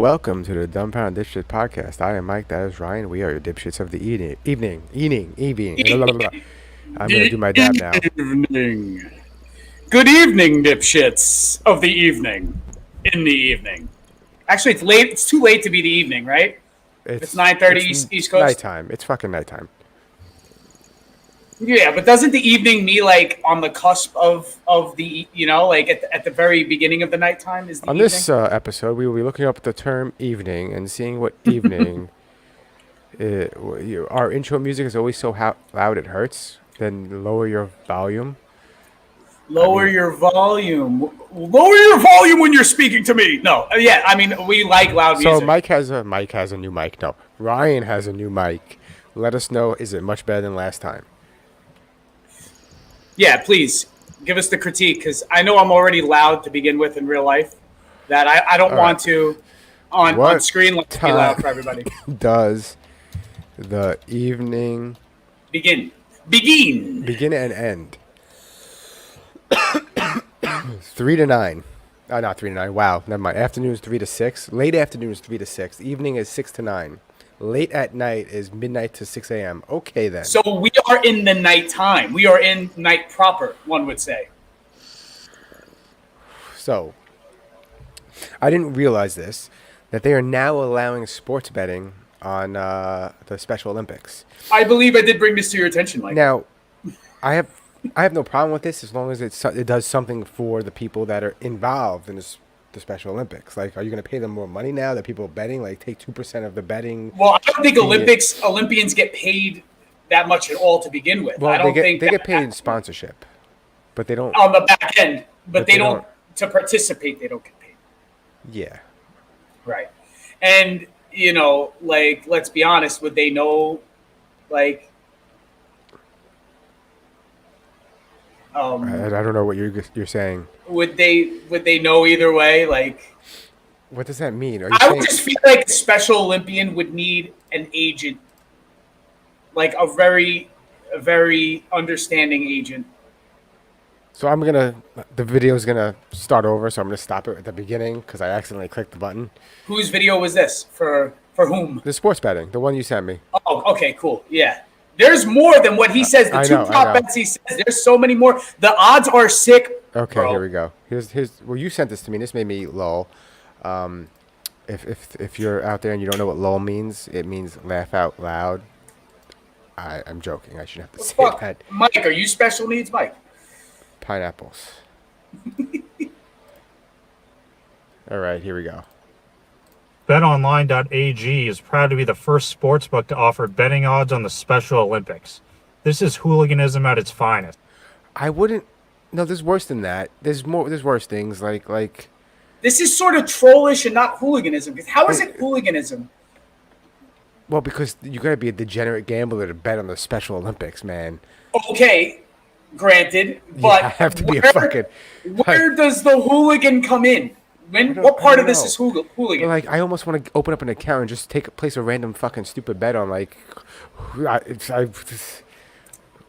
Welcome to the Dumbfounding Dipshits podcast. I am Mike. That is Ryan. We are your dipshits of the evening. Blah, blah, blah. I'm going to do my dab now. Evening. Good evening, dipshits of the evening. In the evening. Actually, it's late. It's too late to be the evening, right? It's 9:30 East Coast. Nighttime. It's fucking nighttime. Yeah, but doesn't the evening mean like on the cusp of the, like at the very beginning of the nighttime is the On evening? this episode, we will be looking up the term evening and seeing what evening. Our intro music is always so loud it hurts. Then lower your volume. Lower your volume. Lower your volume when you're speaking to me. No, yeah, I mean we like loud music. So Mike has a new mic. No, Ryan has a new mic. Let us know, is it much better than last time? Yeah, please give us the critique because I know I'm already loud to begin with in real life. That I don't want to on screen let be loud for everybody. Does the evening begin and end? 3 to 9. Not 3 to 9. Wow, never mind. Afternoon is 3 to 6. Late afternoon is 3 to 6. Evening is 6 to 9. Late at night is midnight to 6 a.m. Okay, then. So we are in the nighttime. We are in night proper, one would say. So, I didn't realize this, that they are now allowing sports betting on the Special Olympics. I believe I did bring this to your attention, Mike. Now, I have no problem with this as long as it does something for the people that are involved in the Special Olympics. Like, are you going to pay them more money now that people are betting? Like, take 2% of the betting. Well, I don't think Olympians get paid that much at all to begin with. Well, I don't they get paid in sponsorship, but they don't on the back end. But they don't to participate. They don't get paid. Yeah. Right. And like, let's be honest. Would they know, like? I don't know what you're saying. Would they know either way? Like, what does that mean? Would just feel like a Special Olympian would need an agent, like a very understanding agent. So the video is gonna start over. So I'm gonna stop it at the beginning because I accidentally clicked the button. Whose video was this for whom? The sports betting, the one you sent me. Oh, okay, cool, yeah. There's more than what he says. The two prop bets he says. There's so many more. The odds are sick. Okay, bro. Here we go. Here's. Well, you sent this to me. This made me lol. If you're out there and you don't know what lol means, it means laugh out loud. I'm joking. I shouldn't have to say that. Mike, are you special needs, Mike? Pineapples. All right, here we go. BetOnline.ag is proud to be the first sportsbook to offer betting odds on the Special Olympics. This is hooliganism at its finest. I wouldn't. No, there's worse than that. There's worse things like. This is sort of trollish and not hooliganism. How is it hooliganism? Well, because you gotta be a degenerate gambler to bet on the Special Olympics, man. Okay, granted, but I have to be a fucking. Where does the hooligan come in? What part of this is hooligan? Like, I almost want to open up an account and just place a random fucking stupid bet on, like,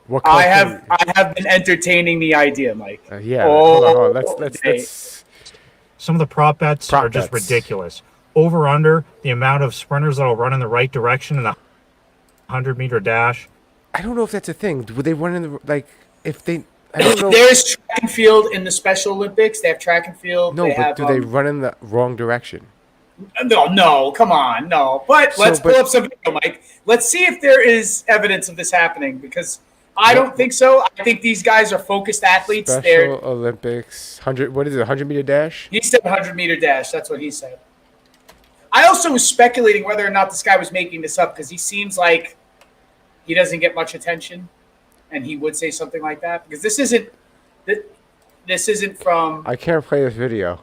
what? I have been entertaining the idea, Mike. Yeah. Hold on. Let's. Some of the prop bets are just ridiculous. Over under the amount of sprinters that will run in the right direction in the 100-meter dash. I don't know if that's a thing. Would they run in if they? I don't know. There's track and field in the Special Olympics. They have track and field. No, but do they run in the wrong direction? No, come on, no. But let's pull up some video, Mike. Let's see if there is evidence of this happening because I don't think so. I think these guys are focused athletes. Special Olympics, 100. What is it? 100-meter dash? He said 100-meter dash. That's what he said. I also was speculating whether or not this guy was making this up because he seems like he doesn't get much attention. And he would say something like that because this isn't from. I can't play this video.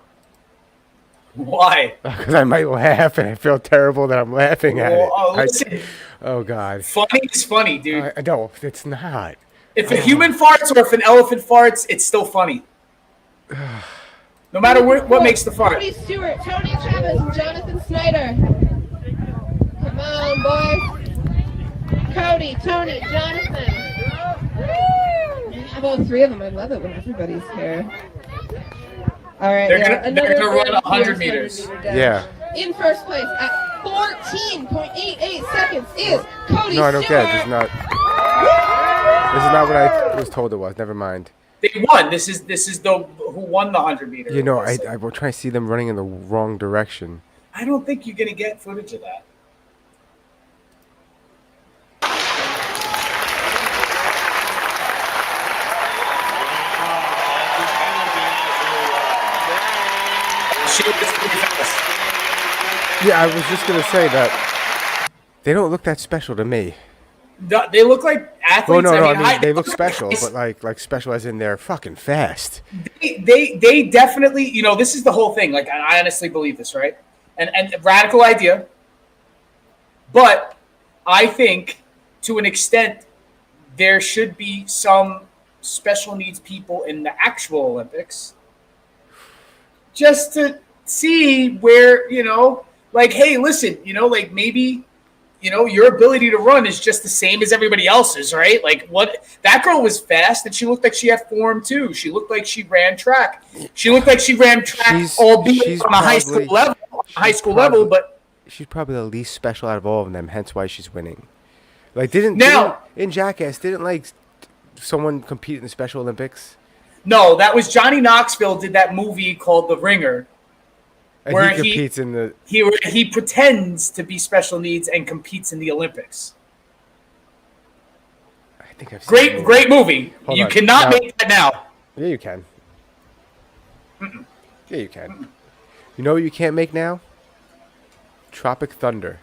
Why? Because I might laugh and I feel terrible that I'm laughing at it. Listen, oh God. Funny is funny, dude. No, it's not. If a human farts or if an elephant farts, it's still funny. No matter what makes the fart. Tony Stewart, Tony Travis, and Jonathan Snyder. Come on, boys. Cody, Tony, Jonathan. I have all three of them. I love it when everybody's here. All right. They're gonna run 100 meters. Yeah. In first place at 14.88 seconds is Cody No, I don't Stewart. get it. This is not what I was told it was. Never mind. They won. This is the who won the 100-meter. You know, I will try to see them running in the wrong direction. I don't think you're gonna get footage of that. Yeah, I was just gonna say that they don't look that special to me. They look like athletes. Oh no, I mean they look special, but like special as in they're fucking fast. They definitely, you know, this is the whole thing. Like, I honestly believe this, right? And radical idea, but I think to an extent there should be some special needs people in the actual Olympics, just to see where, you know, like, hey, listen, you know, like maybe, you know, your ability to run is just the same as everybody else's, right? Like, what that girl was fast, and she looked like she had form too. She looked like she ran track. She looked like she ran track, albeit on a high school level. But she's probably the least special out of all of them. Hence why she's winning. Like, in Jackass, didn't like someone compete in the Special Olympics? No, that was Johnny Knoxville did that movie called The Ringer. And where he competes in the. He pretends to be special needs and competes in the Olympics. I think I've seen Great movie. Hold you on. cannot make that now. Yeah, you can. Yeah, you can. You know what you can't make now? Tropic Thunder.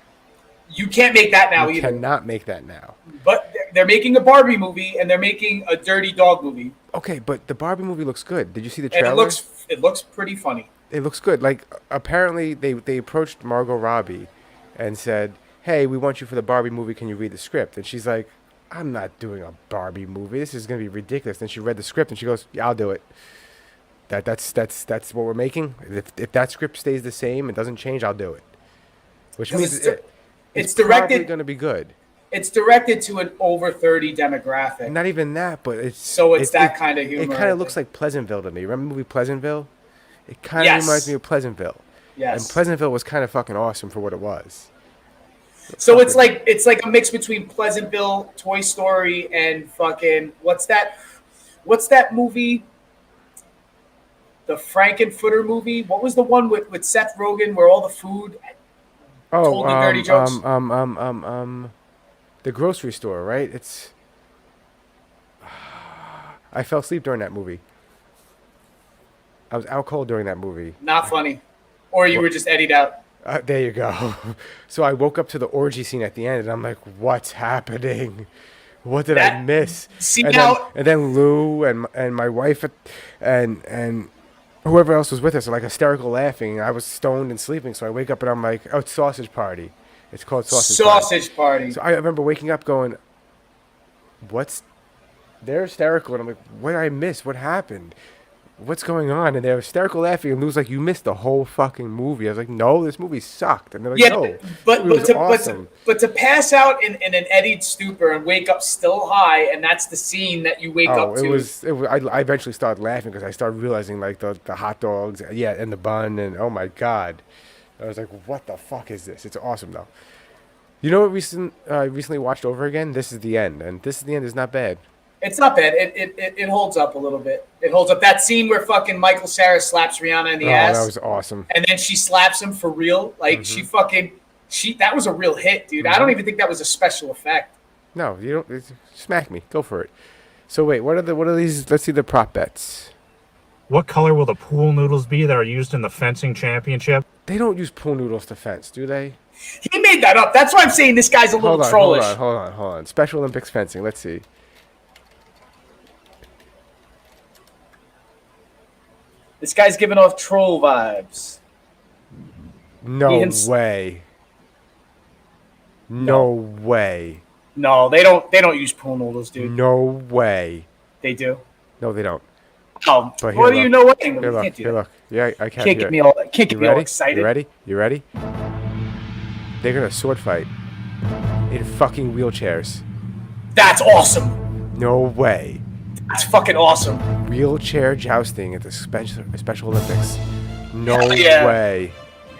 You can't make that now You either. cannot make that now. But they're making a Barbie movie and they're making a Dirty Dog movie. Okay, but the Barbie movie looks good. Did you see the trailer? And it looks pretty funny. It looks good. Like, apparently they approached Margot Robbie and said, hey, we want you for the Barbie movie. Can you read the script? And she's like, I'm not doing a Barbie movie. This is going to be ridiculous. Then she read the script and she goes, yeah, I'll do it. That's what we're making. If that script stays the same and doesn't change, I'll do it. Which means it's directed going to be good. It's directed to an over 30 demographic. Not even that, but it's that kind of humor. It kind of looks like Pleasantville to me. Remember the movie Pleasantville? It kind of reminds me of Pleasantville. Yes. And Pleasantville was kind of fucking awesome for what it was. So it's like a mix between Pleasantville, Toy Story, and fucking what's that movie? The Frankenfooter movie. What was the one with Seth Rogen where all the food told the dirty jokes? The grocery store, right? It's. I fell asleep during that movie. I was out cold during that movie. Not funny, or you were just eddied out. There you go. So I woke up to the orgy scene at the end, and I'm like, "What's happening? What did I miss?" And then Lou and my wife and whoever else was with us are like hysterical laughing. I was stoned and sleeping, so I wake up and I'm like, "Oh, it's Sausage Party." It's called Sausage Party. So I remember waking up going, they're hysterical, and I'm like, what did I miss? What happened? What's going on? And they're hysterical laughing, and Lou's like, you missed the whole fucking movie. I was like, no, this movie sucked. And they're like, no, but to pass out in an eddied stupor and wake up still high, and that's the scene that you wake up to. I eventually started laughing because I started realizing like the hot dogs, and the bun, and oh my god, I was like, what the fuck is this? It's awesome though. You know what I recently watched over again? This Is the End, and This Is the End is not bad. It's not bad. It holds up a little bit. It holds up. That scene where fucking Michael Cera slaps Rihanna in the ass. That was awesome. And then she slaps him for real. Like that was a real hit, dude. I don't even think that was a special effect. No, you don't. Smack me. Go for it. So wait, what are these? Let's see the prop bets. What color will the pool noodles be that are used in the fencing championship? They don't use pool noodles to fence, do they? He made that up. That's why I'm saying this guy's a little trollish. Hold on. Special Olympics fencing. Let's see. This guy's giving off troll vibes. No way. No way. No, they don't use pool noodles, dude. No way. They do. No, they don't. Oh, what do you know? What? Here, look. Yeah, I can't. Can't get me all excited. You ready? They're gonna sword fight in fucking wheelchairs. That's awesome. No way. That's fucking awesome. Wheelchair jousting at the Special Olympics. No way.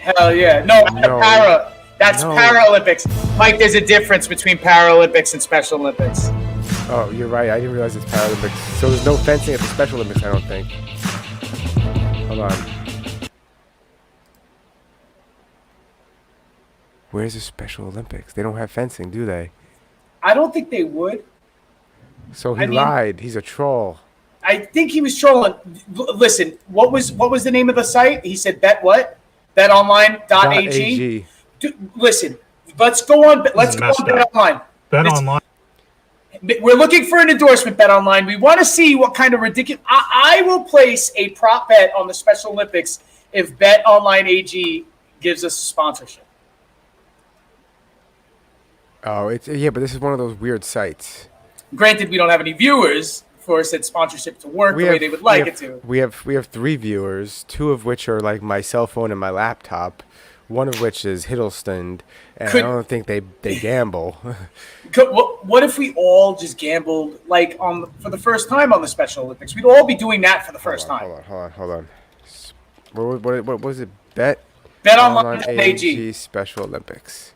Hell yeah. No, No. that's No. Paralympics. Mike, there's a difference between Paralympics and Special Olympics. Oh, you're right. I didn't realize it's Paralympics. So there's no fencing at the Special Olympics, I don't think. Hold on. Where's the Special Olympics? They don't have fencing, do they? I don't think they would. So he lied. He's a troll. I think he was trolling. Listen, what was the name of the site? He said bet what? BetOnline.ag. .ag. Dude, listen, let's go on. Let's go on BetOnline. BetOnline. We're looking for an endorsement, BetOnline. We want to see what kind of ridiculous. I will place a prop bet on the Special Olympics if BetOnline AG gives us a sponsorship. Oh, but this is one of those weird sites. Granted, we don't have any viewers for said sponsorship to work the way they would like it to. We have 3 viewers, 2 of which are like my cell phone and my laptop, one of which is Hiddleston, and I don't think they gamble. What if we all just gambled like for the first time on the Special Olympics? We'd all be doing that for the first time. Hold on. What was it? BetOnline.ag. Special Olympics.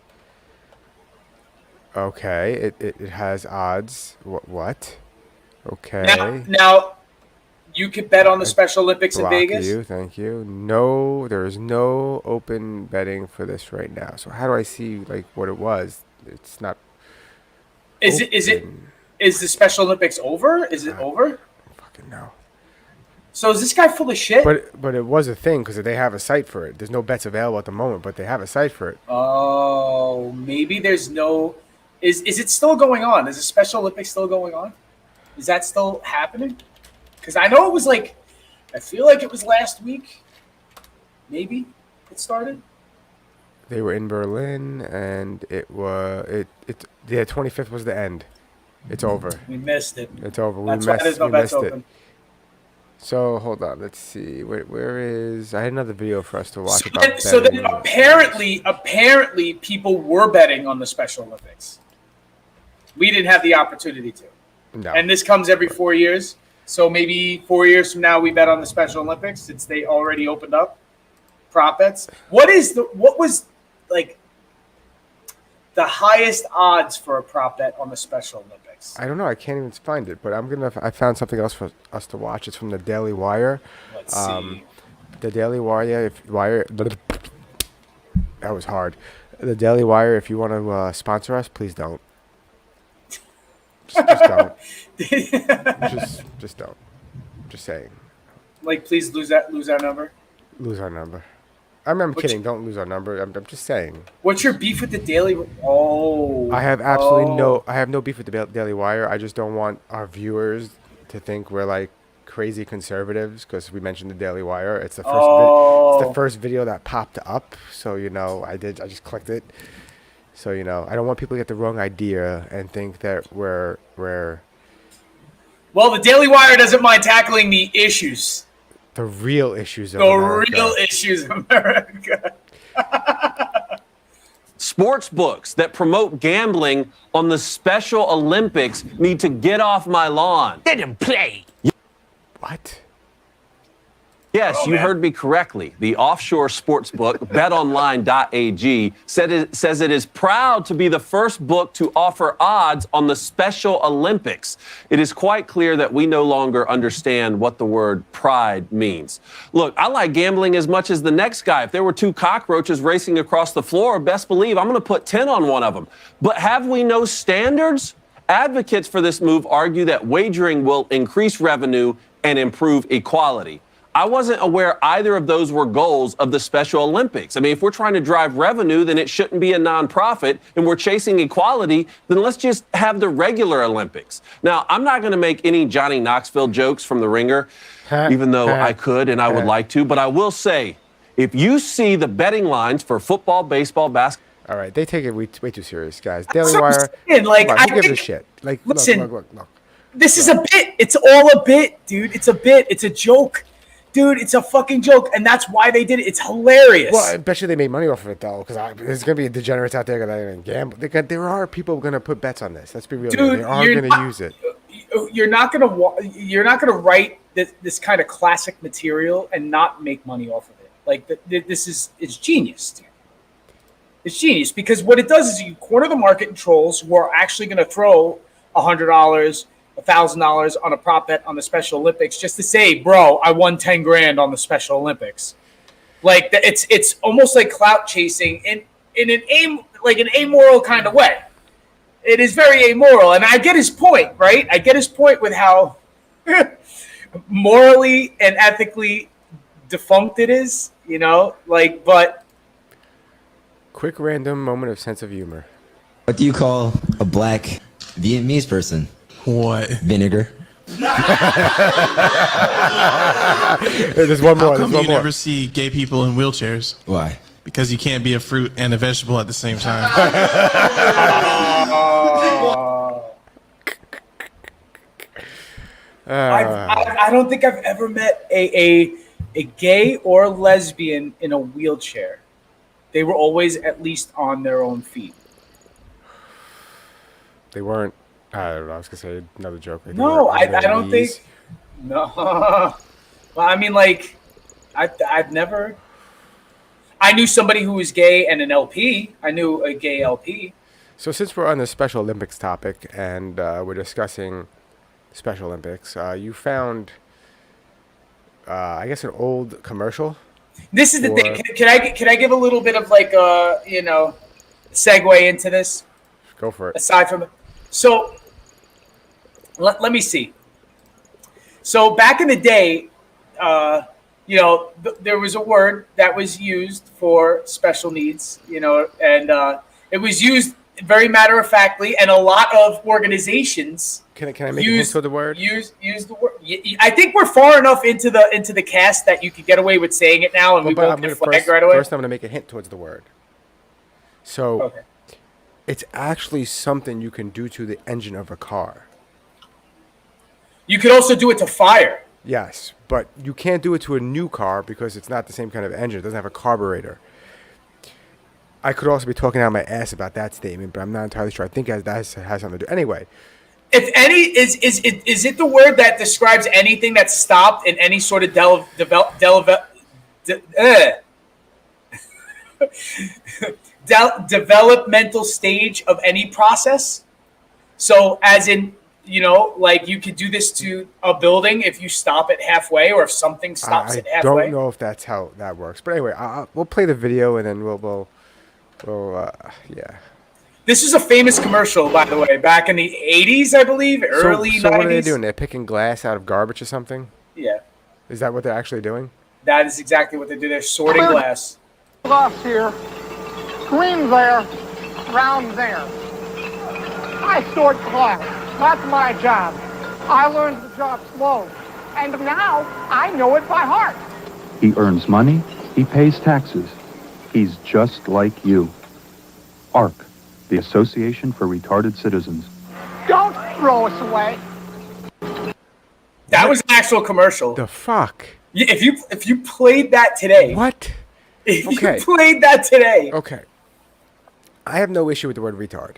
Okay, it has odds. What? Okay. Now, you could bet on the Special Olympics in Vegas. Thank you. No, there is no open betting for this right now. So how do I see like what it was? It's not. Is the Special Olympics over? Is it over? Fucking no. So is this guy full of shit? But it was a thing because they have a site for it. There's no bets available at the moment, but they have a site for it. Oh, maybe there's no. Is it still going on? Is the Special Olympics still going on? Is that still happening? Because I know it was like, I feel like it was last week. Maybe it started. They were in Berlin, and the 25th was the end. It's over. We missed it. It's over. That's why there's no bets open. So hold on, let's see. Where is? I had another video for us to watch So about then, betting. so then apparently people were betting on the Special Olympics. We didn't have the opportunity to. No. And this comes every 4 years. So maybe 4 years from now we bet on the Special Olympics since they already opened up prop bets. What was like the highest odds for a prop bet on the Special Olympics? I don't know. I can't even find it, but I found something else for us to watch. It's from the Daily Wire. Let's see. The Daily Wire. That was hard. The Daily Wire. If you want to sponsor us, please don't. Just don't. just don't. Just saying. Like, please lose our number. Lose our number. I'm kidding. Don't lose our number. I'm just saying. What's your beef with the Daily? Oh. I have absolutely no. I have no beef with the Daily Wire. I just don't want our viewers to think we're like crazy conservatives because we mentioned the Daily Wire. It's the first. It's the first video that popped up. So I just clicked it. So I don't want people to get the wrong idea and think that we're. Well, the Daily Wire doesn't mind tackling the issues. The real issues of America. The real issues of America. Sports books that promote gambling on the Special Olympics need to get off my lawn. Let them play. What? Yes, you heard me correctly. The offshore sports book, betonline.ag, says it is proud to be the first book to offer odds on the Special Olympics. It is quite clear that we no longer understand what the word pride means. Look, I like gambling as much as the next guy. If there were 2 cockroaches racing across the floor, best believe I'm going to put 10 on one of them. But have we no standards? Advocates for this move argue that wagering will increase revenue and improve equality. I wasn't aware either of those were goals of the Special Olympics. I mean, if we're trying to drive revenue, then it shouldn't be a nonprofit, and we're chasing equality, then let's just have the regular Olympics. Now, I'm not going to make any Johnny Knoxville jokes from The Ringer, even though I could and I would like to, but I will say, if you see the betting lines for football, baseball, basketball. All right, they take it way too serious, guys. Daily Wire. I give a shit. Like, listen, look. This is a bit. It's all a bit, dude. It's a bit. It's a joke. Dude, it's a fucking joke, and that's why they did it. It's hilarious. Well, I bet you they made money off of it, though, because there's going to be degenerates out there that are going to gamble. There are people going to put bets on this. Let's be real. Dude, they are going to use it. You're not going to write this kind of classic material and not make money off of it. Like it's genius. Dude. It's genius because what it does is you corner the market in trolls who are actually going to throw $100, $1,000 on a prop bet on the Special Olympics just to say, bro, I won 10 grand on the Special Olympics. Like it's almost like clout chasing in an amoral kind of way. It is very amoral, and I get his point, right? I get his point with how morally and ethically defunct it is, but. Quick random moment of sense of humor. What do you call a black Vietnamese person? What? Vinegar. There's one more. How come you never see gay people in wheelchairs? Why? Because you can't be a fruit and a vegetable at the same time. I don't think I've ever met a gay or lesbian in a wheelchair. They were always at least on their own feet. They weren't. I don't know. I was gonna say another joke. No, I don't think. No. Well, I mean, like, I've never. I knew somebody who was gay and an LP. I knew a gay LP. So since we're on the Special Olympics topic and we're discussing Special Olympics, you found, I guess, an old commercial. This is the thing. Can I give a little bit of like segue into this? Go for it. Aside from it, so let me see. So back in the day, there was a word that was used for special needs, and it was used very matter of factly, and a lot of organizations. Can I make a hint to the word? Use the word. I think we're far enough into the cast that you could get away with saying it now, and we both get flagged right away. First, I'm going to make a hint towards the word. So, okay. It's actually something you can do to the engine of a car. You could also do it to fire. Yes, but you can't do it to a new car because it's not the same kind of engine. It doesn't have a carburetor. I could also be talking out of my ass about that statement, but I'm not entirely sure. I think that has something to do. Anyway. If any, is it the word that describes anything that's stopped in any sort of developmental stage of any process? So as in, like you could do this to a building if you stop it halfway, or if something stops it halfway. I don't know if that's how that works. But anyway, we'll play the video and then we'll yeah. This is a famous commercial, by the way, back in the 80s, I believe, early 90s. So what are they doing? They're picking glass out of garbage or something? Yeah. Is that what they're actually doing? That is exactly what they do. They're sorting glass. Glass here, green there, round there. I sort glass. That's my job. I learned the job slow, and now I know it by heart. He earns money. He pays taxes. He's just like you. ARC, the Association for Retarded Citizens. Don't throw us away. That was an actual commercial. The fuck? Yeah, if you played that today. What? If you played that today. Okay. I have no issue with the word retard.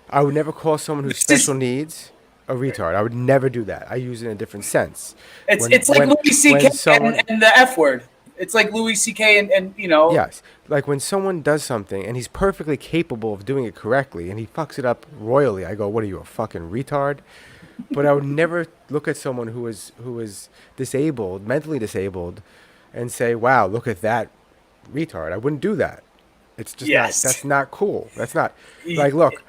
I would never call someone who's special needs a retard. I would never do that. I use it in a different sense. It's like Louis C.K. and the F word. It's like Louis C.K. and Yes. Like when someone does something and he's perfectly capable of doing it correctly and he fucks it up royally, I go, what are you, a fucking retard? But I would never look at someone who is disabled, mentally disabled, and say, wow, look at that retard. I wouldn't do that. It's just that's not cool. That's not, like, look,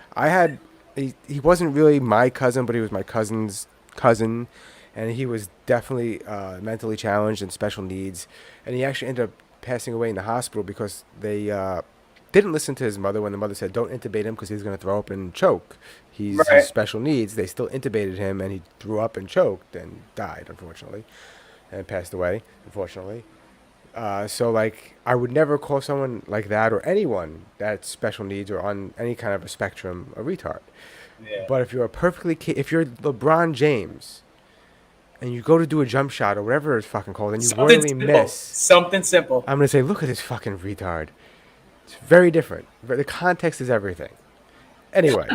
he wasn't really my cousin, but he was my cousin's cousin. And he was definitely mentally challenged and special needs. And he actually ended up passing away in the hospital because they didn't listen to his mother when the mother said, don't intubate him because he's going to throw up and choke. He's special needs. They still intubated him, and he threw up and choked and died, unfortunately, and passed away, unfortunately. So, like, I would never call someone like that or anyone that's special needs or on any kind of a spectrum a retard. Yeah. But if you're if you're LeBron James and you go to do a jump shot or whatever it's fucking called and you royally miss something simple, I'm going to say, look at this fucking retard. It's very different. The context is everything. Anyway.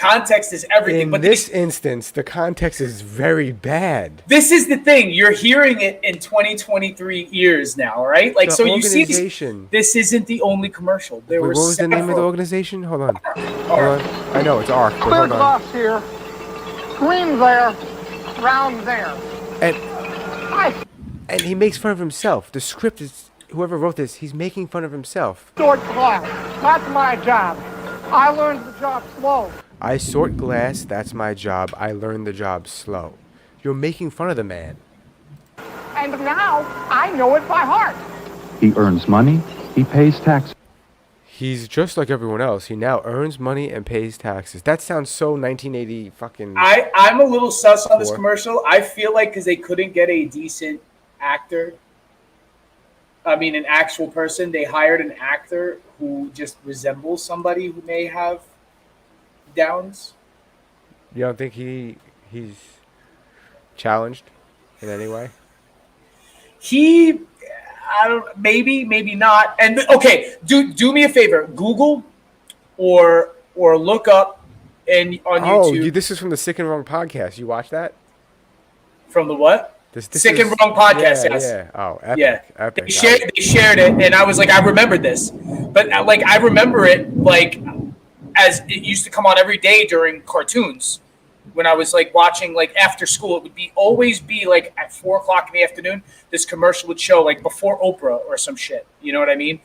Context is everything. In but this instance, the context is very bad. This is the thing. You're hearing it in 2023 ears now, right? Like, The so you see, organization. this isn't the only commercial. There Wait, were what was the name of the several. organization? Hold on. Hold on. I know it's ARC, but Clear hold on. glass here. Green there. Round there. And he makes fun of himself. The script is, whoever wrote this, he's making fun of himself. Sort glass. That's my job. I learned the job slow. I sort glass, that's my job. I learned the job slow. You're making fun of the man. And now I know it by heart. He earns money. He pays taxes. He's just like everyone else. He now earns money and pays taxes. That sounds so 1980 fucking... I'm a little sus on this Four. commercial. I feel like because they couldn't get a decent actor, I mean an actual person, they hired an actor who just resembles somebody who may have Downs. You don't think he's challenged in any way? I don't. Maybe not. And okay, do me a favor. Google or look up on YouTube. This is from the Sick and Wrong podcast. You watch that? From the what? This Sick is- and Wrong podcast. Yeah, Yes. yeah. Oh, epic. Yeah. Epic. They shared it, and I was like, I remembered this, but like I remember it like as it used to come on every day during cartoons. When I was like watching like after school, it would always be like at 4:00 in the afternoon. This commercial would show like before Oprah or some shit. You know what I mean?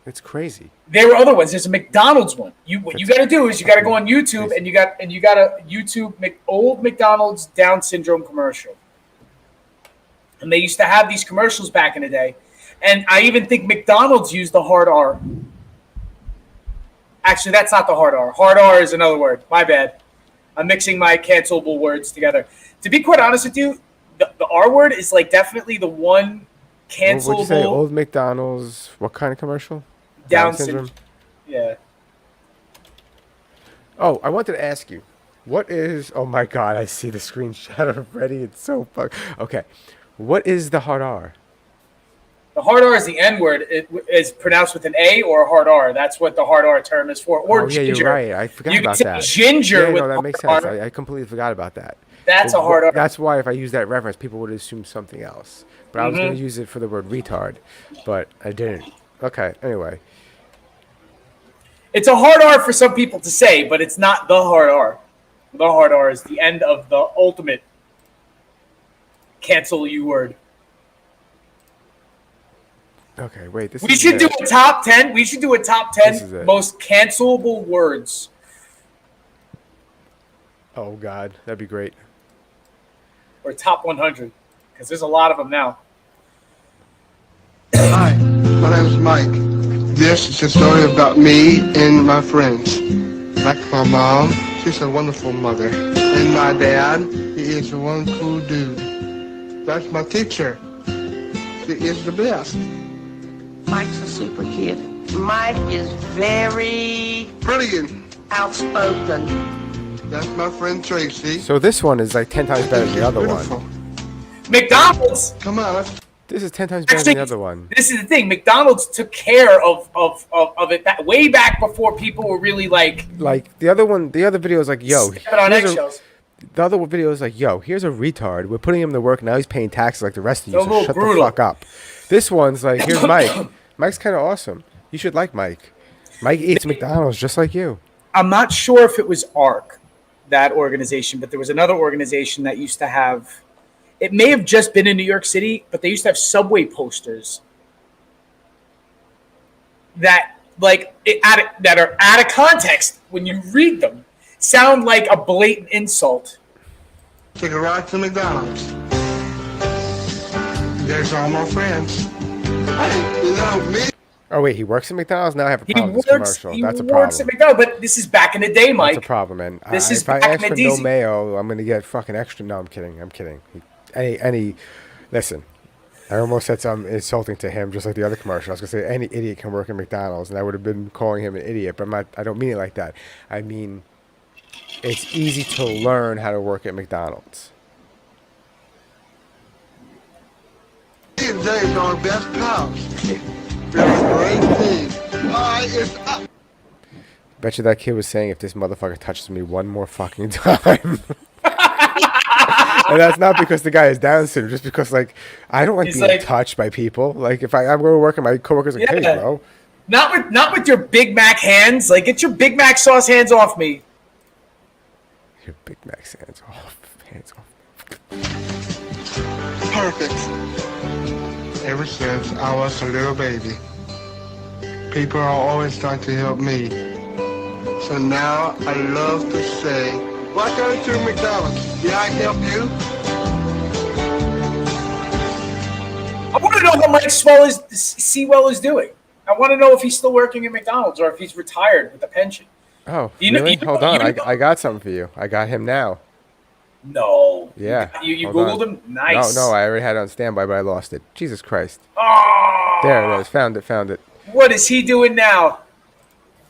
It's crazy. There were other ones. There's a McDonald's one. What you got to do is you got to go on YouTube and you got a YouTube old McDonald's Down syndrome commercial. And they used to have these commercials back in the day, and I even think McDonald's used the hard R. Actually, that's not the hard R. Hard R is another word. My bad. I'm mixing my cancelable words together. To be quite honest with you, the R word is like definitely the one cancelable. What'd you say? Old McDonald's. What kind of commercial? Down syndrome. Yeah. Oh, I wanted to ask you, what is? Oh my God, I see the screenshot already. It's so fuck. Okay, what is the hard R? The hard R is the N word. It is pronounced with an A or a hard R. That's what the hard R term is for. Or Oh yeah, ginger. you're right. I forgot You can about say that. ginger Yeah, with no, that hard makes sense. R. I completely forgot about that. That's a hard R. That's why if I use that reference, people would assume something else. But I was going to use it for the word retard, but I didn't. Okay. Anyway. It's a hard R for some people to say, but it's not the hard R. The hard R is the end of the ultimate cancel you word. Okay. Wait. We should do a top 10. We should do a top This is 10 it. most cancelable words. Oh God, that'd be great. Or top 100. Because there's a lot of them now. Hi, my name is Mike. This is a story about me and my friends. Like my mom, she's a wonderful mother. And my dad, he is one cool dude. That's my teacher. She is the best. Mike's a super kid. Mike is very Brilliant. outspoken. That's my friend Tracy. So this one is like 10 times better than the other Beautiful. one. McDonald's. Come on, let's This is 10 times better than the other one. This is the thing. McDonald's took care of it way back before people were really like Like the other one, the other video is like, yo, stepping on here's a- eggshells. the other video is like, yo, here's a retard. We're putting him to work now. He's paying taxes like the rest of you. They're a So little shut brutal. the fuck up. This one's like, here's Mike. Mike's kind of awesome. You should like Mike. Mike eats McDonald's just like you. I'm not sure if it was ARC, that organization, but there was another organization that used to have. It may have just been in New York City, but they used to have subway posters that that are out of context when you read them, sound like a blatant insult. take a ride to McDonald's. There's all my friends. Hey, you know me? Oh wait, he works at McDonald's. Now I have a He problem with works. this commercial. He That's a works problem. at McDonald's, but this is back in the day, Mike. That's a problem, man. This is if I back ask in for the no days. mayo, I'm gonna get fucking extra. No, I'm kidding. I'm kidding. Listen, I almost said something insulting to him, just like the other commercial. I was gonna say any idiot can work at McDonald's, and I would have been calling him an idiot. But I don't mean it like that. I mean, it's easy to learn how to work at McDonald's. Me and James are best pals. We're a great team. It's up. Bet you that kid was saying, if this motherfucker touches me one more fucking time. And that's not because the guy is Down syndrome, just because, like, I don't like He's being like- touched by people. Like, if I'm going to work and my coworker's like, hey, Yeah. bro. Not with your Big Mac hands. Like, get your Big Mac sauce hands off me. Your Big Mac hands off. Hands off. Perfect. Ever since I was a little baby, people are always trying to help me. So now I love to say, welcome to McDonald's. Did I help you? I want to know how Mike Sewell is doing. I want to know if he's still working at McDonald's or if he's retired with a pension. Oh, You know- really? you know- Hold on. you know- I got something for you. I got him now. No. Yeah. You Hold Googled on. him? Nice. No, I already had it on standby, but I lost it. Jesus Christ. Oh, There it is. Found it. what is he doing now?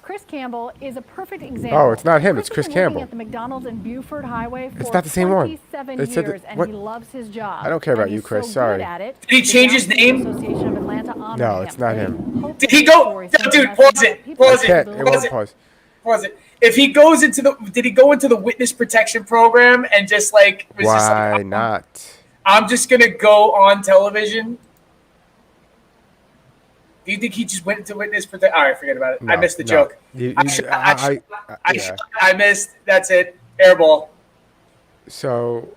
Chris Campbell is a perfect example. Oh, it's not him. It's Chris has been working Campbell. at the McDonald's in Buford Highway for It's not the same one. 27 It said years, that- and what? he loves his job. I don't care about And you, he's Chris. so Sorry. good at it, Did he the change his Down name? Syndrome Association of Atlanta honored No, him. it's not They him. hope Did that he his go? story No, serves dude, as pause a it. people Pause I it. can't. It Pause won't it. pause. Pause it. If he goes into the, did he go into the witness protection program and just like, was just Why like, not? I'm just gonna go on television? Do you think he just went into witness protection? All right, forget about it. I No, missed the no. joke. Yeah. I missed. That's it. Airball. So,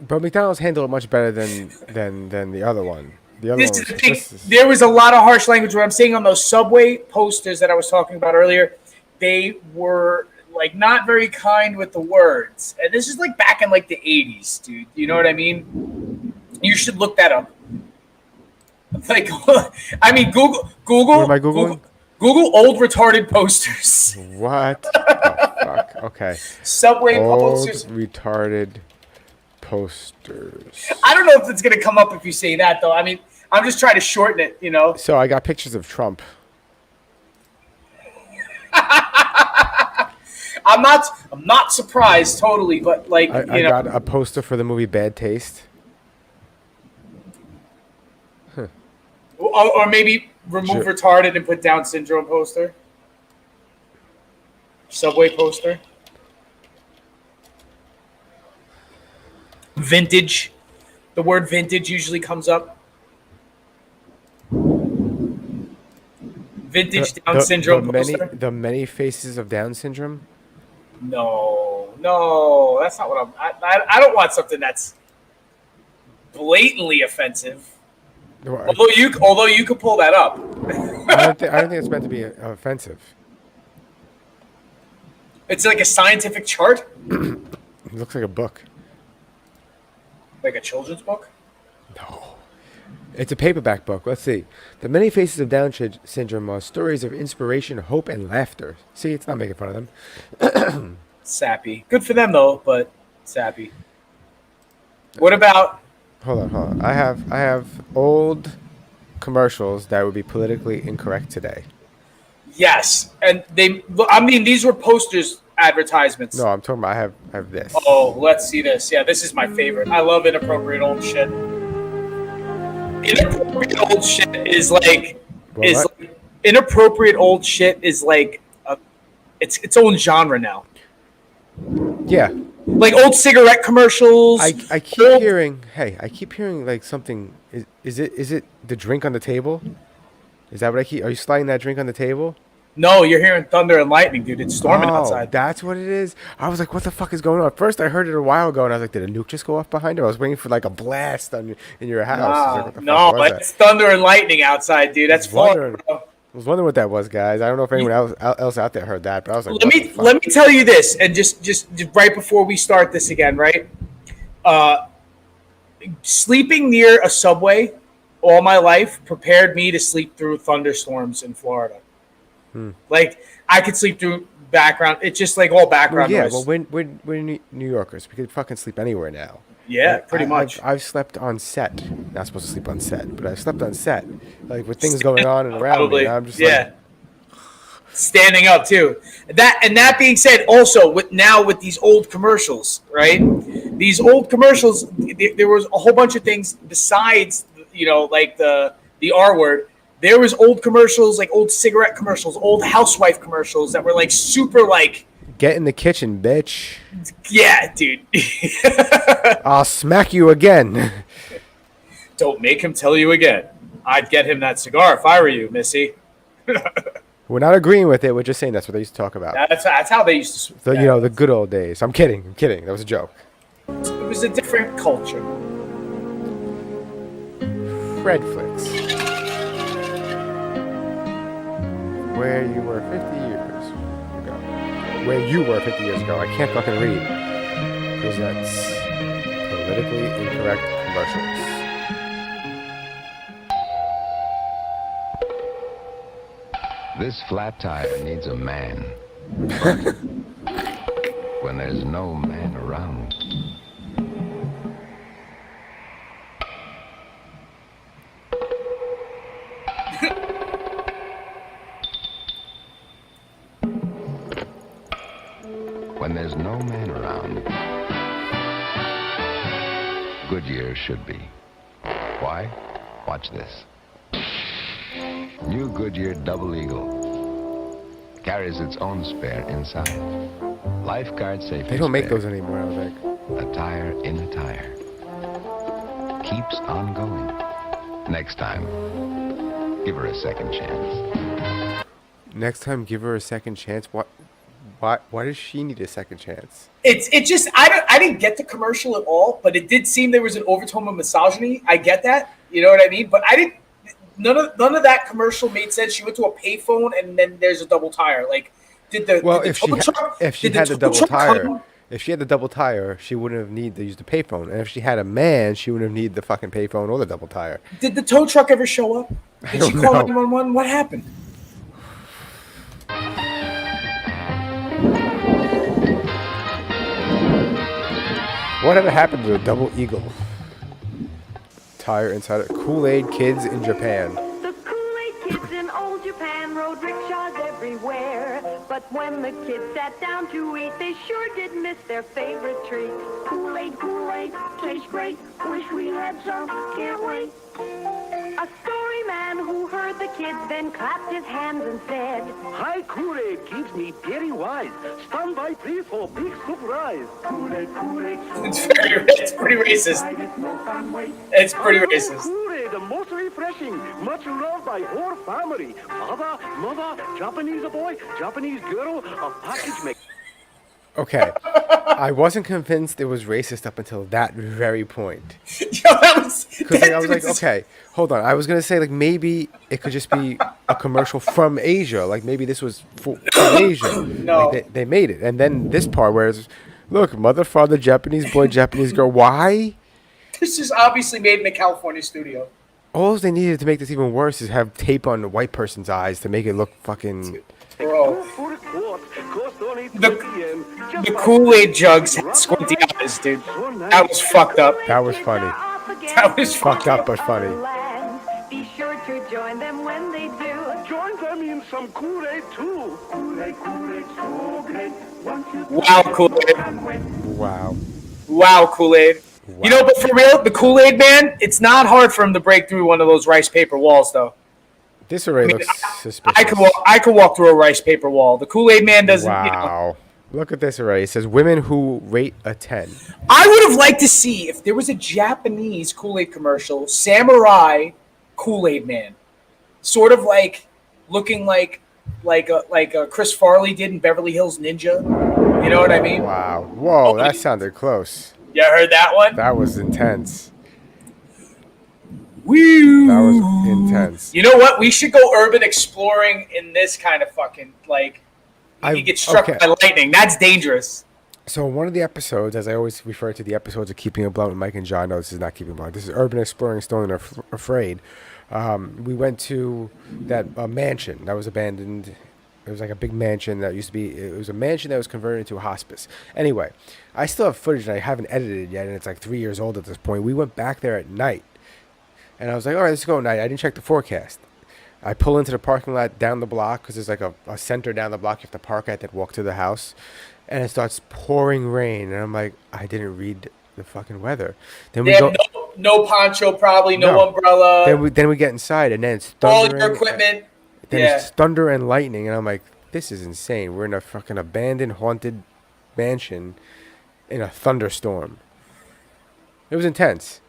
but McDonald's handled it much better than the other one. The other This one is the was thing. just There was a lot of harsh language. What I'm saying on those Subway posters that I was talking about earlier, they were like not very kind with the words. And this is like back in like the 80s, dude. You know what I mean? You should look that up. Like, I mean, Google. What am I Googling? Google old retarded posters. What? Oh, fuck. Okay. Subway Old posters. retarded posters. I don't know if it's gonna come up if you say that though. I mean, I'm just trying to shorten it. You know. So I got pictures of Trump. I'm not surprised totally, but like I got a poster for the movie Bad Taste. or maybe remove Sure. retarded and put Down syndrome poster. Subway poster. Vintage. The word vintage usually comes up. Vintage Down syndrome poster. The many faces of Down syndrome. No, that's not what I don't want something that's blatantly offensive. No, Although you could pull that up. I don't think it's meant to be offensive. It's like a scientific chart, It looks like a book. like a children's book. No. It's a paperback book. Let's see. The Many Faces of Down Syndrome are stories of inspiration, hope, and laughter. See, it's not making fun of them. Sappy. Good for them though, but sappy. What about? Hold on. I have old commercials that would be politically incorrect today. Yes, and these were posters, advertisements. No, I'm talking about I have this. Oh, let's see this. Yeah, this is my favorite. I love inappropriate old shit. Inappropriate old shit is like inappropriate old shit is like its own genre now. Yeah. Like old cigarette commercials. I keep hearing. Hey, I keep hearing like something. Is it the drink on the table? Is that what I keep? Are you sliding that drink on the table? No, you're hearing thunder and lightning, dude. It's storming outside. That's what it is. I was like, what the fuck is going on? At first, I heard it a while ago, and I was like, did a nuke just go off behind it? I was waiting for like a blast in your house. I was like, what the fuck was that? It's thunder and lightning outside, dude. That's fun. I was wondering what that was, guys. I don't know if anyone else out there heard that, but I was like, let me tell you this, and just right before we start this again, right? Sleeping near a subway all my life prepared me to sleep through thunderstorms in Florida. Like I could sleep through background. It's just like all background noise. Well, we're New Yorkers. We could fucking sleep anywhere now. Yeah, pretty much. I've slept on set. Not supposed to sleep on set, but I slept on set, like with things going on and around me. And I'm just like, standing up too. That being said, also with these old commercials, right? These old commercials, there was a whole bunch of things besides, like the R word. there was old commercials, like old cigarette commercials, old housewife commercials that were like super like, Get in the kitchen, bitch. yeah, dude. I'll smack you again. Don't make him tell you again. I'd get him that cigar if I were you, Missy. We're not agreeing with it. We're just saying that's what they used to talk about. That's how they used to. The, you know, the good old days. I'm kidding. That was a joke. It was a different culture. Fred Flicks. Where you were 50 years ago. Where you were 50 years ago. I can't fucking read. Because that's politically incorrect commercials. This flat tire needs a man. But when there's no man around. When there's no man around, Goodyear should be. Why? Watch this. New Goodyear Double Eagle carries its own spare inside. Lifeguard safety. They don't make spare. those anymore, I don't think. A tire in a tire. Keeps on going. Next time, give her a second chance. Next time, give her a second chance. Why does she need a second chance? It just I didn't get the commercial at all, but it did seem there was an overtone of misogyny. I get that, you know what I mean? But I didn't. None of that commercial made sense. She went to a payphone and then there's a double tire. Like, did the If she had the double tire, she wouldn't have needed to use the payphone. And if she had a man, she wouldn't have needed the fucking payphone or the double tire. Did the tow truck ever show up? Did she call 911? What happened? Whatever happened to the Double Eagle? Tire inside it. Kool-Aid kids in Japan. The Kool-Aid kids in old Japan rode rickshaws everywhere. But when the kids sat down to eat, they sure did miss their favorite treat. Kool-Aid, Kool-Aid, tastes great. Wish we had some, can't wait. A story man who heard the kids then clapped his hands and said, Hi, Kool-Aid keeps me very wise. Stand by, please, for big surprise. Kool-Aid, Kool-Aid. It's pretty racist. It's pretty racist. Kool-Aid, the most refreshing, much loved by whole family. Father, mother, Japanese boy, Japanese girl, a package make. Okay. I wasn't convinced it was racist up until that very point. Because I was like, okay, hold on. I was going to say, like, maybe it could just be a commercial from Asia. Like, maybe this was from Asia. No. Like, they made it. And then this part where it's, look, mother, father, Japanese boy, Japanese girl. Why? This is obviously made in a California studio. All they needed to make this even worse is have tape on the white person's eyes to make it look fucking... Bro. The Kool-Aid jugs had squinty eyes, dude. That was fucked up. That was funny. That was fucked up, but funny. Be sure to join them when they do. Join them in some Kool-Aid too. Kool-Aid, Kool-Aid, so great. Wow, Kool-Aid. Wow. Wow, Kool-Aid. Wow. You know, but for real, the Kool-Aid man, it's not hard for him to break through one of those rice paper walls, though. This already looks suspicious. I could walk through a rice paper wall. The Kool-Aid man doesn't. Wow. You know. Look at this already. It says women who rate a 10. I would have liked to see if there was a Japanese Kool-Aid commercial, samurai Kool-Aid man, sort of like looking like a Chris Farley did in Beverly Hills Ninja. You know what I mean? Wow. Whoa, that sounded close. You heard that one? That was intense. Woo! That was intense. You know what? We should go urban exploring in this kind of fucking, like, you could get struck by lightning. That's dangerous. So one of the episodes, as I always refer to the episodes of Keeping It Blunt with Mike and John, no, this is not Keeping It Blunt. This is Urban Exploring Stone and Afraid. We went to that mansion that was abandoned. It was like a big mansion that used to be, it was a mansion that was converted into a hospice. Anyway, I still have footage and I haven't edited it yet, and it's like 3 years old at this point. We went back there at night. And I was like, all right, let's go at night. I didn't check the forecast. I pull into the parking lot down the block because there's like a center down the block you have to park at that walk to the house. And it starts pouring rain. And I'm like, I didn't read the fucking weather. Then we go. no poncho, probably no umbrella. Then we get inside, and then it's all thundering. your equipment. Then it's thunder and lightning, and I'm like, this is insane. We're in a fucking abandoned, haunted mansion in a thunderstorm. It was intense.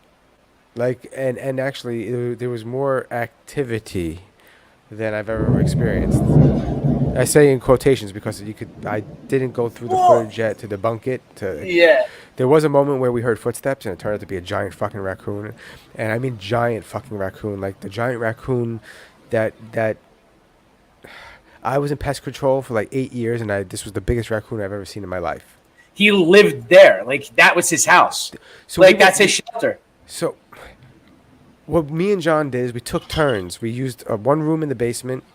Like, and actually, there was more activity than I've ever experienced. I say in quotations because I didn't go through the footage yet to debunk it. There was a moment where we heard footsteps, and it turned out to be a giant fucking raccoon. And I mean giant fucking raccoon. Like the giant raccoon that I was in pest control for like 8 years, and this was the biggest raccoon I've ever seen in my life. He lived there. Like, that was his house. So like, that's his shelter. So what me and John did is we took turns. We used one room in the basement.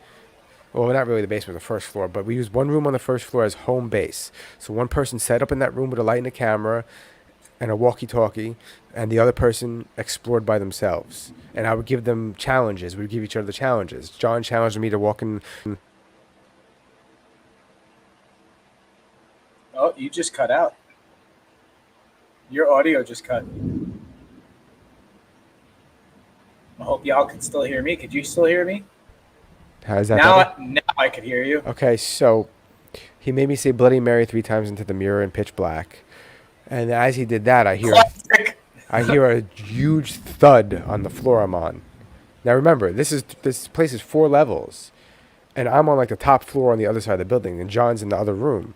Well, not really the basement, the first floor, but we used one room on the first floor as home base. So one person sat up in that room with a light and a camera and a walkie-talkie, and the other person explored by themselves. And I would give them challenges. We would give each other the challenges. John challenged me to walk in. Oh, you just cut out. Your audio just cut. I hope y'all can still hear me. Could you still hear me? How's that? Now I could hear you. Okay, so he made me say Bloody Mary 3 times into the mirror in pitch black. And as he did that, I hear a huge thud on the floor I'm on. Now remember, this place is 4 levels. And I'm on like the top floor on the other side of the building, and John's in the other room.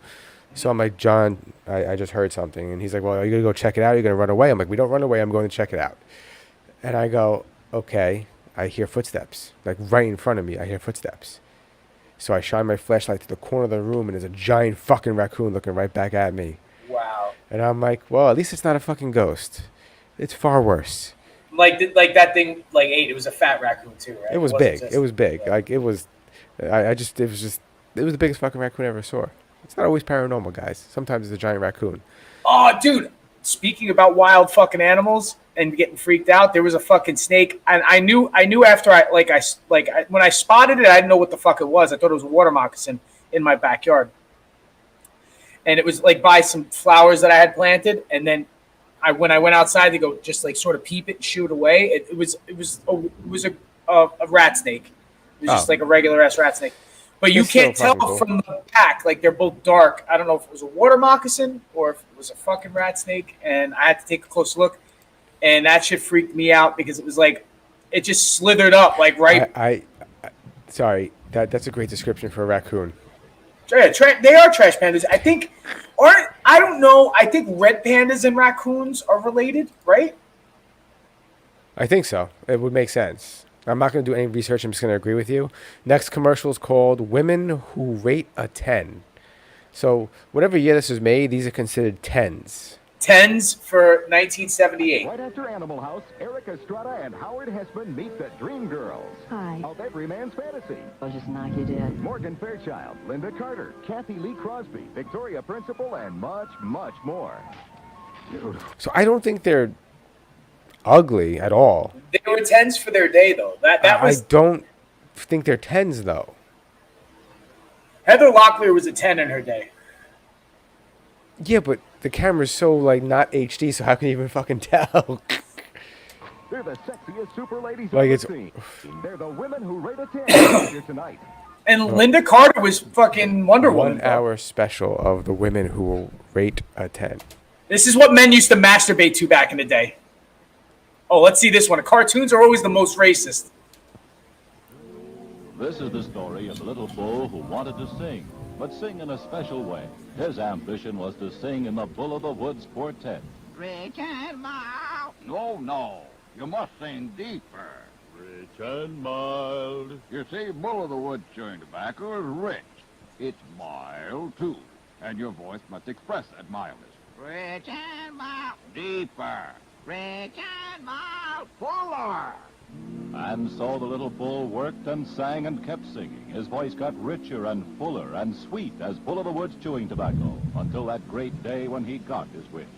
So I'm like, John, I just heard something. And he's like, well, are you going to go check it out? Are you going to run away? I'm like, we don't run away. I'm going to check it out. And I go, okay. I hear footsteps. Like right in front of me, I hear footsteps. So I shine my flashlight to the corner of the room, and there's a giant fucking raccoon looking right back at me. Wow. And I'm like, well, at least it's not a fucking ghost. It's far worse. Like that thing, like ate. It was a fat raccoon too, right? It was big. It was big. Like it was the biggest fucking raccoon I ever saw. It's not always paranormal, guys. Sometimes it's a giant raccoon. Oh, dude. Speaking about wild fucking animals and getting freaked out, there was a fucking snake, and I knew after when I spotted it, I didn't know what the fuck it was. I thought it was a water moccasin in my backyard, and it was like by some flowers that I had planted. And then when I went outside to go just like sort of peep it and shoo it away, it was a rat snake. It was just like a regular ass rat snake. But you can't tell from the back. Like, they're both dark. I don't know if it was a water moccasin or if it was a fucking rat snake. And I had to take a close look. And that shit freaked me out because it was like, it just slithered up, like right. Sorry, that's a great description for a raccoon. Yeah, they are trash pandas. I think, I don't know. I think red pandas and raccoons are related, right? I think so. It would make sense. I'm not going to do any research. I'm just going to agree with you. Next commercial is called Women Who Rate a 10. So whatever year this was made, these are considered 10s. 10s for 1978. Right after Animal House, Eric Estrada and Howard Hessman meet the Dream Girls. Hi. Of every man's fantasy. I'll just knock you dead. Morgan Fairchild, Linda Carter, Kathy Lee Crosby, Victoria Principal, and much, much more. So I don't think they're ugly at all. They were 10s for their day, though. That was. I don't think they're 10s, though. Heather Locklear was a 10 in her day. Yeah, but the camera's so like not HD, so how can you even fucking tell? They're the sexiest super ladies like ever it's. seen. They're the women who rate a 10 here tonight. And Linda Carter was fucking Wonder Woman. 1 hour special of the women who will rate a 10. This is what men used to masturbate to back in the day. Oh, let's see this one. Cartoons are always the most racist. This is the story of a little bull who wanted to sing, but sing in a special way. His ambition was to sing in the Bull of the Woods Quartet. Rich and mild. No. You must sing deeper. Rich and mild. You see, Bull of the Woods chewing tobacco is rich. It's mild, too. And your voice must express that mildness. Rich and mild. Deeper. Rich and mild. Fuller. And so the little bull worked and sang and kept singing. His voice got richer and fuller and sweet as Bull of the Woods chewing tobacco, until that great day when he got his wish.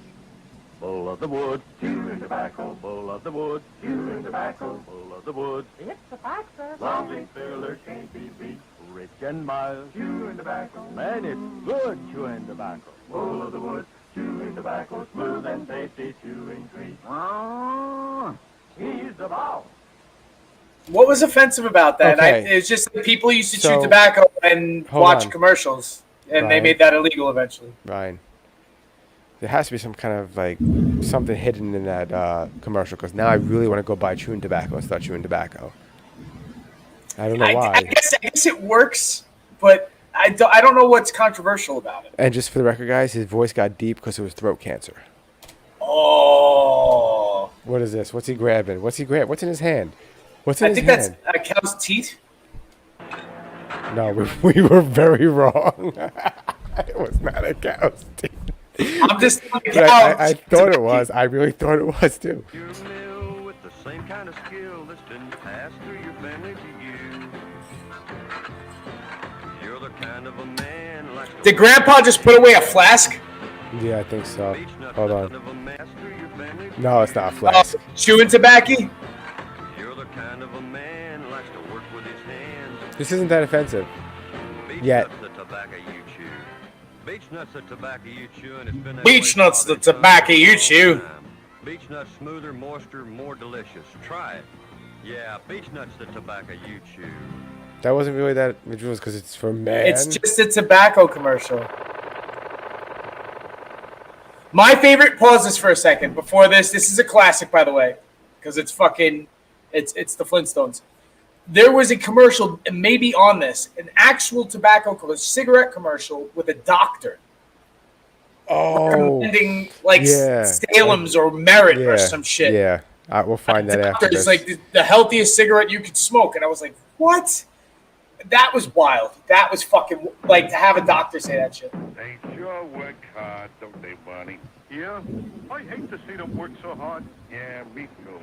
Bull of the Woods, chewing tobacco. Bull of the Woods, chewing tobacco. Bull of the Woods, It's a fact, sir. lovely filler can't be beat. Rich and mild, chewing tobacco. Man, it's good chewing tobacco. Bull of the Woods, Chewing tobacco, smooth and tasty chewing treat. Oh, he's the boss. What was offensive about that? Okay. It's just that people used to chew So, tobacco and hold watch on. commercials, and they Ryan. made that illegal eventually. Ryan, there has to be some kind of like something hidden in that commercial because now I really want to go buy chewing tobacco and start chewing tobacco. I don't know why. I guess it works, but I don't know what's controversial about it. And just for the record, guys, his voice got deep because it was throat cancer. Oh. What is this? What's he grabbing? What's he grab? What's in his hand? What's in I his think hand? that's a cow's teat. No, we were very wrong. It was not a cow's teeth. I'm just But I thought it was. I really thought it was too. With the same kind of skill that's been passed through your family to you. You're the kind of a man like Did Grandpa just put away a flask? Yeah, I think so. Hold on. No, it's not a flask. Chewing tobacco? You're the kind of a man likes to work with his hands. This isn't that offensive. Yet. The tobacco you chew. Beech nuts, the tobacco you chew, and it's been that Beech way nuts, for the tobacco you chew. Beech nuts smoother, moister, more delicious. Try it. Yeah, beech nuts, the tobacco you chew. That wasn't really that. It was because it's for men. It's just a tobacco commercial. My favorite, pause this for a second. Before this is a classic, by the way, because it's fucking, it's the Flintstones. There was a commercial, maybe on this, an actual tobacco commercial, cigarette commercial with a doctor. Recommending Salem's or Merit or some shit. Yeah, we'll find that after It's this. like the healthiest cigarette you could smoke, and I was like, what? That was wild. That was fucking like to have a doctor say that shit. They sure work hard, don't they, Barney? Yeah? I hate to see them work so hard. Yeah, me too.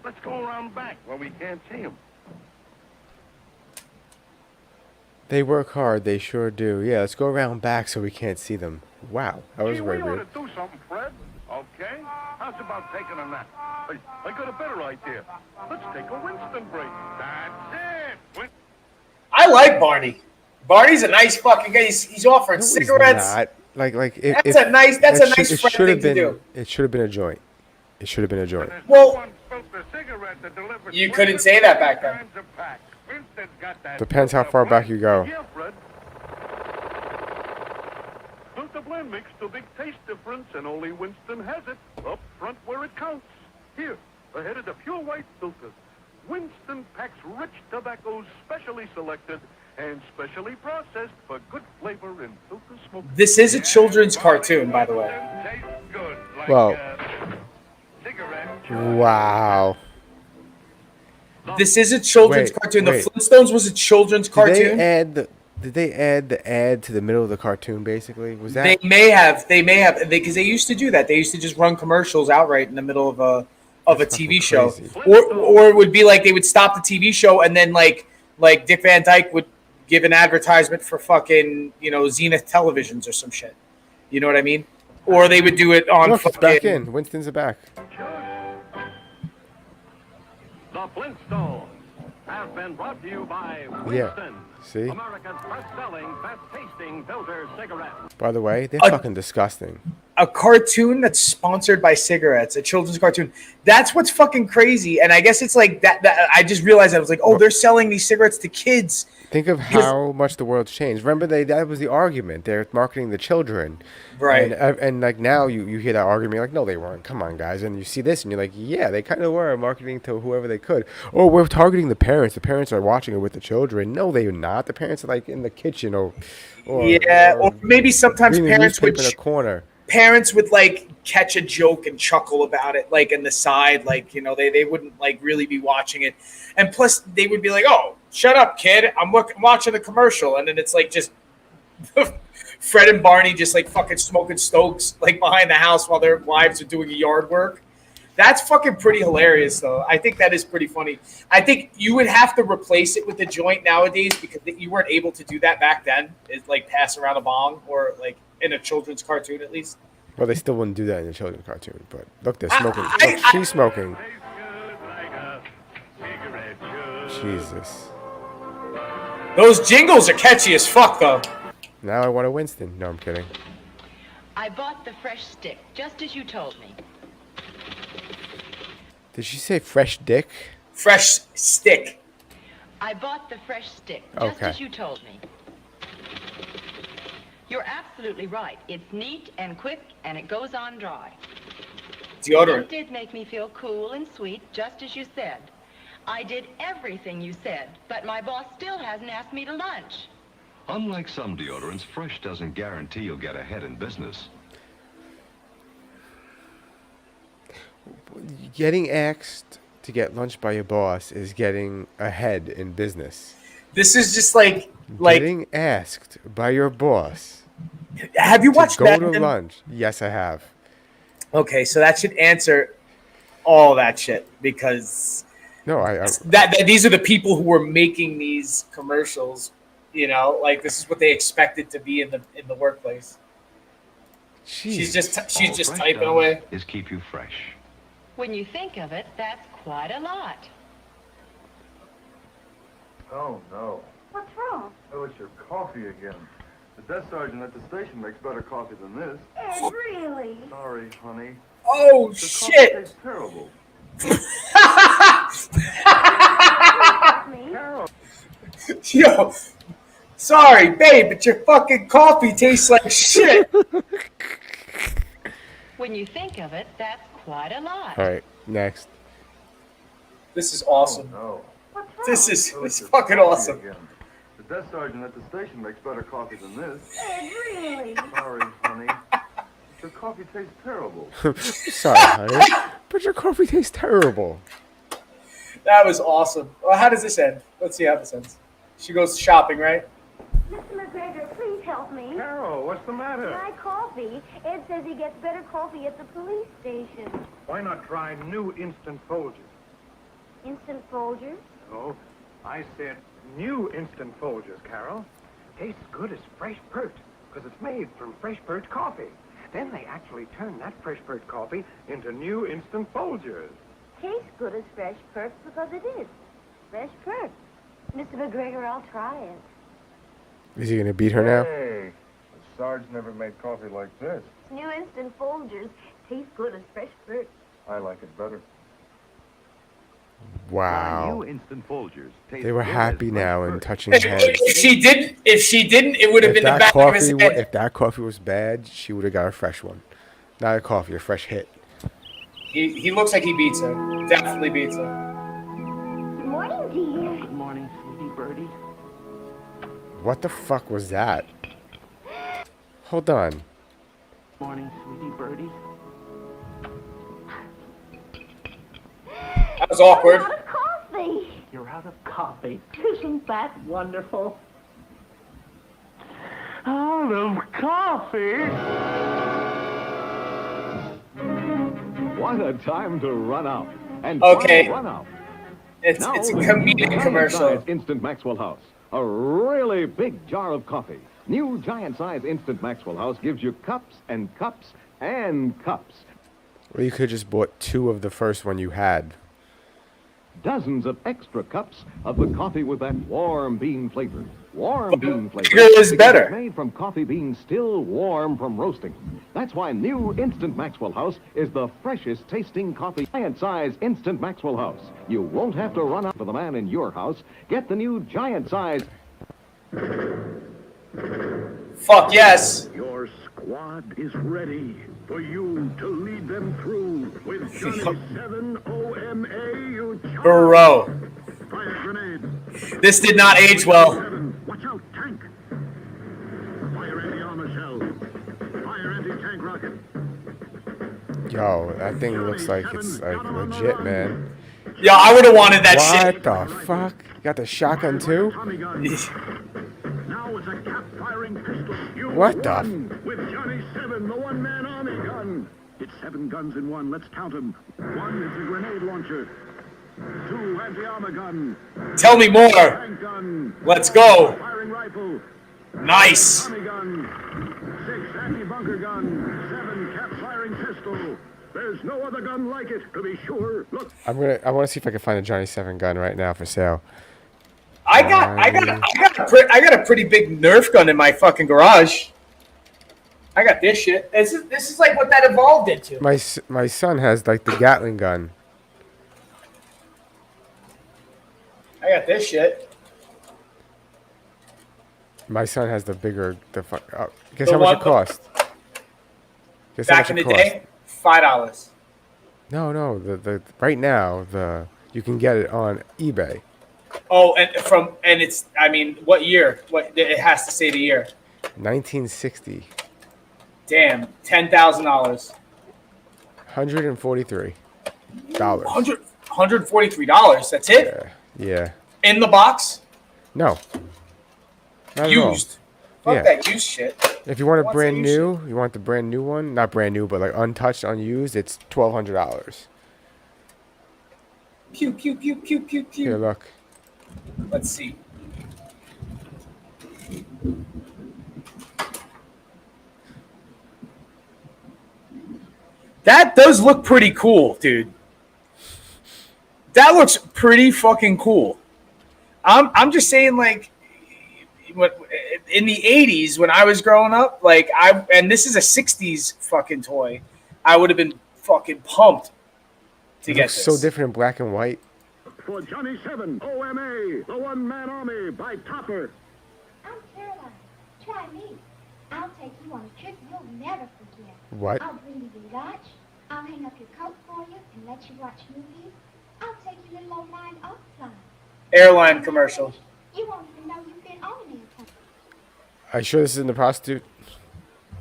Let's go around back where we can't see them. They work hard. They sure do. Yeah, let's go around back so we can't see them. Wow, that was very we ought weird. to do something, Fred. Okay? How's about taking a nap? I got a better idea. Let's take a Winston break. That's it. I like Barney. Barney's a nice fucking guy. He's offering No, he's cigarettes. not. Like That's a nice it friend should have thing to been. do. It should have been a joint. It should have been a joint. Well, you couldn't say that back then. Depends how far back you go. Yeah, Fred. Filter blend makes the big taste difference, and only Winston has it up front where it counts. Here, ahead of the pure white filters, Winston packs rich tobaccos specially selected and specially processed for good flavor in filter smoke. This is a children's cartoon, by the way. Well, wow. This is a children's Wait, cartoon. wait. The Flintstones was a children's cartoon. Did they add the ad to the middle of the cartoon? Basically, was that? They may have, because they used to do that. They used to just run commercials outright in the middle of a TV show, or it would be like they would stop the TV show and then like Dick Van Dyke would give an advertisement for fucking Zenith televisions or some shit. You know what I mean? Or they would do it on. Look, it's back in. Winston's back. The Flintstones have been brought to you by Winston. Yeah. See? America's best-selling, best-tasting filter cigarette. By the way, they're fucking disgusting. A cartoon that's sponsored by cigarettes, a children's cartoon. That's what's fucking crazy. And I guess it's like that I just realized I was like, oh, they're selling these cigarettes to kids. Think of how much the world's changed. Remember, that was the argument. They're marketing the children. Right. And like now you hear that argument, you're like, no, they weren't. Come on, guys. And you see this and you're like, yeah, they kind of were marketing to whoever they could. Oh, we're targeting the parents. The parents are watching it with the children. No, they're not. The parents are like in the kitchen or maybe sometimes reading the parents would newspaper in a corner. Parents would like catch a joke and chuckle about it, like in the side, like they wouldn't like really be watching it, and plus they would be like, "Oh, shut up, kid! I'm watching the commercial," and then it's like just Fred and Barney just like fucking smoking stokes like behind the house while their wives are doing yard work. That's fucking pretty hilarious, though. I think that is pretty funny. I think you would have to replace it with a joint nowadays because you weren't able to do that back then. Is like pass around a bong or like in a children's cartoon at least. Well, they still wouldn't do that in a children's cartoon. But look, they're smoking. Look, she's smoking. Jesus. Those jingles are catchy as fuck, though. Now I want a Winston. No, I'm kidding. I bought the fresh stick, just as you told me. Did she say fresh dick? Fresh stick. I bought the fresh stick, just Okay. as you told me. You're absolutely right. It's neat and quick, and it goes on dry. Deodorant. It did make me feel cool and sweet, just as you said. I did everything you said, but my boss still hasn't asked me to lunch. Unlike some deodorants, Fresh doesn't guarantee you'll get ahead in business. Getting asked to get lunch by your boss is getting ahead in business. This is just like Getting asked by your boss. Have you watched to go Batman? to lunch? Yes, I have. Okay, so that should answer all that shit because No, I that these are the people who were making these commercials. You know, like this is what they expected to be in the workplace. She's just All Fresh typing does away. is keep you fresh. When you think of it, that's quite a lot. Oh, no. What's wrong? Oh, it's your coffee again. The desk sergeant at the station makes better coffee than this. Ed, really? Sorry, honey. Oh, The shit. coffee tastes terrible. Yo, sorry, babe, but your fucking coffee tastes like shit. When you think of it, that's quite a lot. All right, next. This is awesome. Oh, no. This is Oh, it's your fucking coffee awesome. again. The desk sergeant at the station makes better coffee than this. Ed, really? Sorry, honey. Your coffee tastes terrible. Sorry, honey, but your coffee tastes terrible. That was awesome. Well, how does this end? Let's see how this ends. She goes shopping, right? Mr. McGregor, please help me. Carol, what's the matter? My coffee. Ed says he gets better coffee at the police station. Why not try new instant Folgers? Instant Folgers? No, I said new instant Folgers, Carol. Tastes good as fresh pert, because it's made from fresh pert coffee. Then they actually turn that fresh pert coffee into new instant Folgers. Tastes good as fresh perk because it is. Fresh perk. Mr. McGregor, I'll try it. Is he gonna beat her now? Hey, the Sarge never made coffee like this. New instant Folgers. Tastes good as fresh perk. I like it better. Wow. New instant Folgers. They were happy now and touching If heads. she didn't, it would have If been the that back of his coffee, head. if that coffee was bad, she would have got a fresh one. Not a coffee, a fresh hit. He looks like he beats her. Definitely beats her. Good morning, dear. Good morning, sweetie birdie. What the fuck was that? Hold on. Morning, sweetie birdie. That was awkward. Out of coffee. You're out of coffee. Isn't that wonderful? Out of coffee? What a time to run out. And Okay. run out. It's a comedic commercial. Giant-size Instant Maxwell House. A really big jar of coffee. New giant-size Instant Maxwell House gives you cups and cups and cups. Or you could have just bought 2 of the first one you had. Dozens of extra cups of the coffee with that warm bean flavor. Warm bean flavor. bigger is because better. It's made from coffee beans still warm from roasting. That's why new Instant Maxwell House is the freshest tasting coffee. Giant-size Instant Maxwell House. You won't have to run out for the man in your house. Get the new giant-size. Fuck yes. Your squad is ready for you to lead them through with Johnny 7 OMA. You Bro. fire grenade. This did not age well. Watch out, tank. Fire anti-armor shell. Fire anti-tank rocket. Yo, that thing looks like it's like legit, man. Yo, I would have wanted that shit. What the fuck? You got the shotgun too? Now it's a cap-firing pistol. You What the won with Johnny 7, the one-man army gun. It's 7 guns in one. Let's count them. 1 is a grenade launcher. 2 anti-armor gun. Tell me more. Tank gun. Let's go. Firing rifle. Nice. Tommy gun. 6 anti-bunker gun. 7 cap-firing pistol. There's no other gun like it, to be sure. Look. I want to see if I can find a Johnny 7 gun right now for sale. I got a pretty big Nerf gun in my fucking garage. I got this shit. This is like what that evolved into. My son has like the Gatling gun. I got this shit. My son has the bigger guess The how much one- it cost? Guess how Back much in it the cost? day, $5. No. The right now you can get it on eBay. Oh, and it's. I mean, what year? What it has to say the year. 1960. Damn, $10,000. $143. $143. That's it. Yeah. In the box. No. Not Used. At all. Fuck that used shit. If you want a What's brand that used new, you want the brand new one, not brand new, but like untouched, unused, it's $1,200. Pew pew pew pew pew pew. Here, look. Let's see. That does look pretty cool, dude. That looks pretty fucking cool. I'm just saying, like, in the 80s when I was growing up, like and this is a 60s fucking toy, I would have been fucking pumped to It get looks this. so different in black and white. For Johnny 7, OMA, the one-man army by Topper. I'm Caroline. Try me. I'll take you on a trip you'll never forget. What? I'll bring you your lunch. I'll hang up your coat for you and let you watch movies. I'll take you little old mine offline. Airline commercial. You won't even know you've been on an airplane. Are you sure this isn't the prostitute?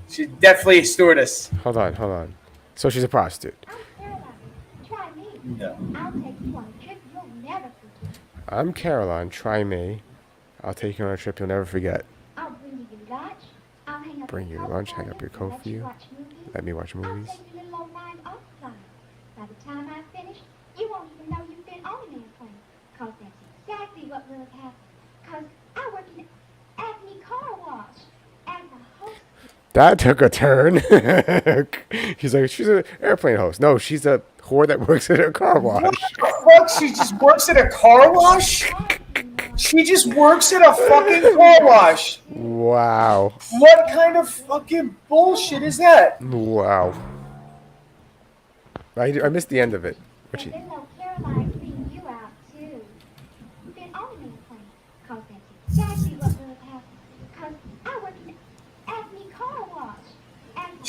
She's definitely a stewardess. Hold on. So she's a prostitute. Try me. No. I'll take you on a trip you'll never forget. I'm Caroline. Try me. I'll take you on a trip you'll never forget. I'll bring you your lunch. I'll hang up Bring you your coat lunch, for hang up your and coat let for you. watch movies. Let me watch movies. I'll take you little old mine offline. By the time I finish, you won't even know you've been on an airplane. Cause that's exactly what will have happened. Cause I work in Acme Car Wash. And the host. That took a turn. He's like, she's an airplane host. No, she's a whore that works at a car wash. What the fuck? She just works at a car wash? She just works at a fucking car wash. Wow. What kind of fucking bullshit is that? Wow. I missed the end of it. What she? Then little Caroline's being you out too. You've been on an airplane. Cause that's exactly what will have happened. Cause I work in Acme Car Wash. And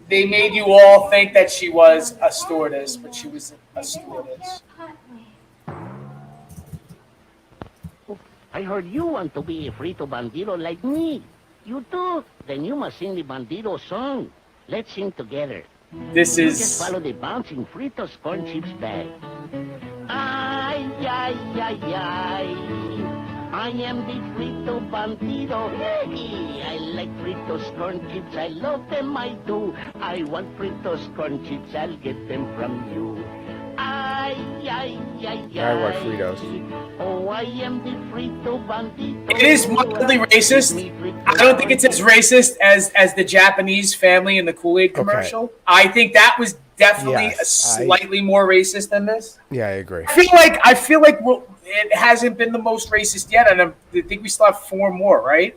They made you all think that she was a stewardess, but she was a stewardess. I heard you want to be a frito bandido like me. You too? Then you must sing the bandido song. Let's sing together. This You is- just follow the bouncing Fritos corn chips bag. Ay, ay, ay, ay. I am the frito bandido. Hey, I like Fritos corn chips. I love them, I do. I want Fritos corn chips. I'll get them from you. Ay, ay, ay, ay. I want Fritos. Oh, I am the frito bandido. It is mildly racist. I don't think it's as racist as the Japanese family in the Kool-Aid commercial. I think that was definitely Yes, slightly more racist than this. Yeah, I agree. I feel like it hasn't been the most racist yet, and I think we still have 4 more, right?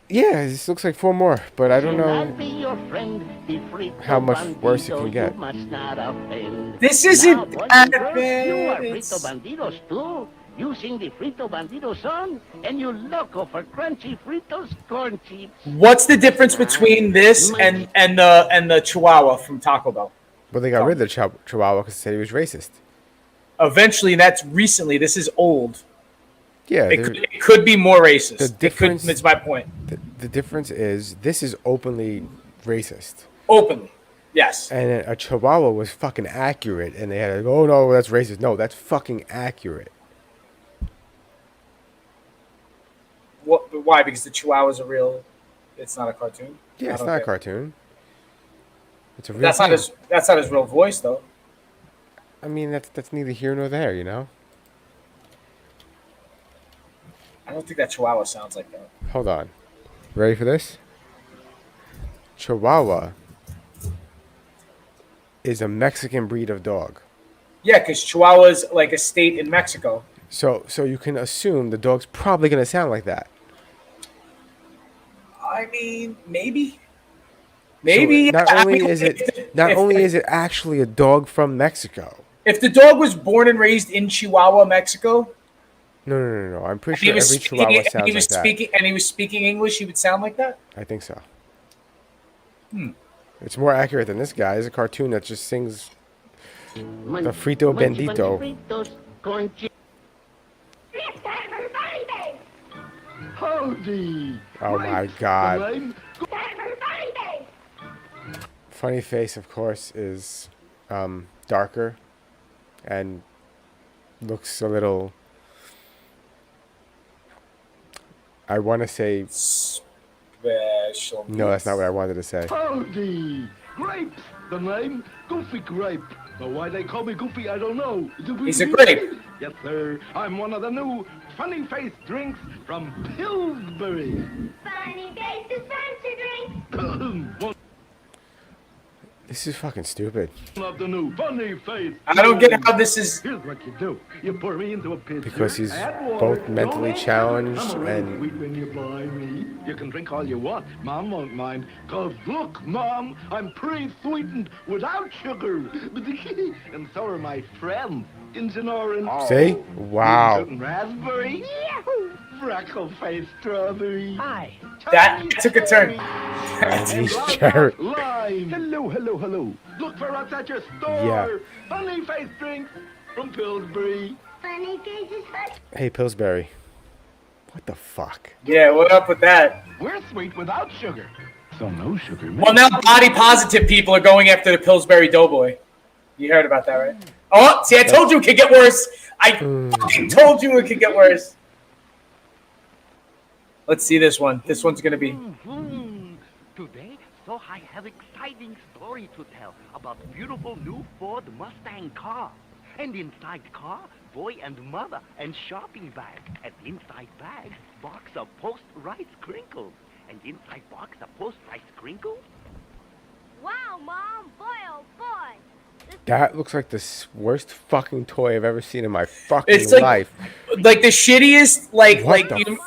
Yeah, this looks like 4 more, but I don't I'll know be your friend, the frito how much worse it bandido, can get. you must not offend. This isn't Now, boys that and girls, bad. You are It's- frito bandidos too. You sing the frito bandido song, and you loco for crunchy fritos corn chips. What's the difference between this and the Chihuahua from Taco Bell? But they got rid of the Chihuahua because they said he was racist. Eventually, that's recently. This is old. Yeah, It could be more racist. The difference. It's my point. The difference is this is openly racist. Openly, yes. And a Chihuahua was fucking accurate, and they had to go, oh no, that's racist. No, that's fucking accurate. Why? Because the Chihuahua's a real. It's not a cartoon. Yeah, I it's don't not a get it. cartoon. It's a real. That's thing. That's not his real voice, though. I mean, that's neither here nor there, you know. I don't think that Chihuahua sounds like that. Hold on. Ready for this? Chihuahua is a Mexican breed of dog. Yeah, because Chihuahua's like a state in Mexico. So you can assume the dog's probably going to sound like that. I I mean, maybe. Maybe. So not I only mean, is it actually a dog from Mexico. If the dog was born and raised in Chihuahua, Mexico, No. I'm pretty and he sure was every speaking, Chihuahua and sounds he was like that. speaking, and he was speaking English, he would sound like that. I think so. Hmm. It's more accurate than this guy. It's a cartoon that just sings the Frito Bendito. Howdy. Oh my God. Funny Face, of course, is darker and looks a little. I want to say. Special. No, that's not what I wanted to say. Howdy. Grapes, the name. Goofy Grape. But why they call me Goofy, I don't know. He's a grape. Yes, sir. I'm one of the new Funny Face drinks from Pillsbury. Funny Face dispenser drink. This is fucking stupid. Of the new Funny Face. I don't get how this is. Here's what you do. You pour me into a pitcher. Because he's add water, both mentally don't challenged I'm already and. sweet when you buy me. You can drink all you want. Mom won't mind. 'Cause look, Mom, I'm pre-sweetened without sugar. And so are my friends. Ginger orange. See? Wow. Ginger and raspberry. Yahoo! Freckle face strawberry. Hi. That took a turn. He's Jared. Lime. Hello. Look for us at your store. Yeah. Funny Face drinks from Pillsbury. Funny Face is funny. Hey, Pillsbury. What the fuck? Yeah, what up with that? We're sweet without sugar. So no sugar. Well, now body positive people are going after the Pillsbury Doughboy. You heard about that, right? Oh, see, I told you it could get worse. I fucking told you it could get worse. Let's see this one. This one's gonna be. Today, so I have exciting story to tell about beautiful new Ford Mustang car. And inside car, boy and mother and shopping bag. And inside bag, box of post-rice crinkles. And inside box of post-rice crinkles. Wow, Mom. Boy, oh boy. That looks like the worst fucking toy I've ever seen in my fucking It's like, life. like the shittiest, What the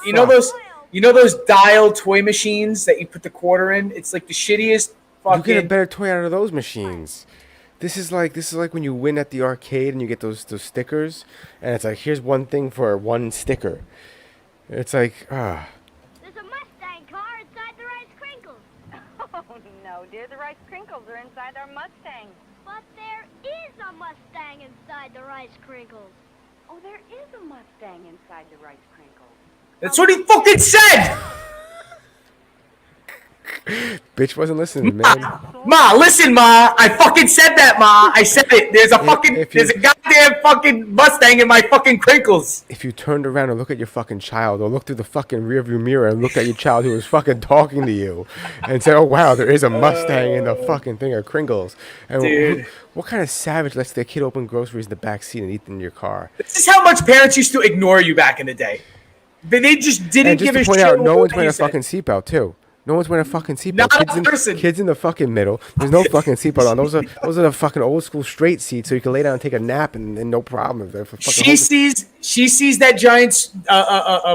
you know those dial toy machines that you put the quarter in. It's like the shittiest You fucking. get a better toy out of those machines. This is like when you win at the arcade and you get those stickers, and it's like, here's one thing for one sticker. It's like There's a Mustang car inside the Rice Crinkles. Oh, no, dear. The Rice Crinkles are inside our Mustang. But there is a Mustang inside the Rice Crinkles. Oh, there is a Mustang inside the Rice Crinkles. That's what he fucking said. bitch wasn't listening, man. Ma, listen, Ma. I fucking said that, Ma. I said it. There's a goddamn fucking Mustang in my fucking crinkles. If you turned around and look at your fucking child, or look through the fucking rearview mirror and look at your child who was fucking talking to you, and said, "Oh wow, there is a Mustang in the fucking thing of crinkles." And Dude. what kind of savage lets their kid open groceries in the back seat and eat in your car? This is how much parents used to ignore you back in the day. They just didn't And just give to a point shit. out, no what one's you wearing a said. fucking seatbelt too. No one's wearing a fucking seatbelt. Not a person. Kids in the fucking middle. There's no fucking seatbelt on. Those are the fucking old school straight seats, so you can lay down and take a nap and no problem. They're for fucking She sees that giant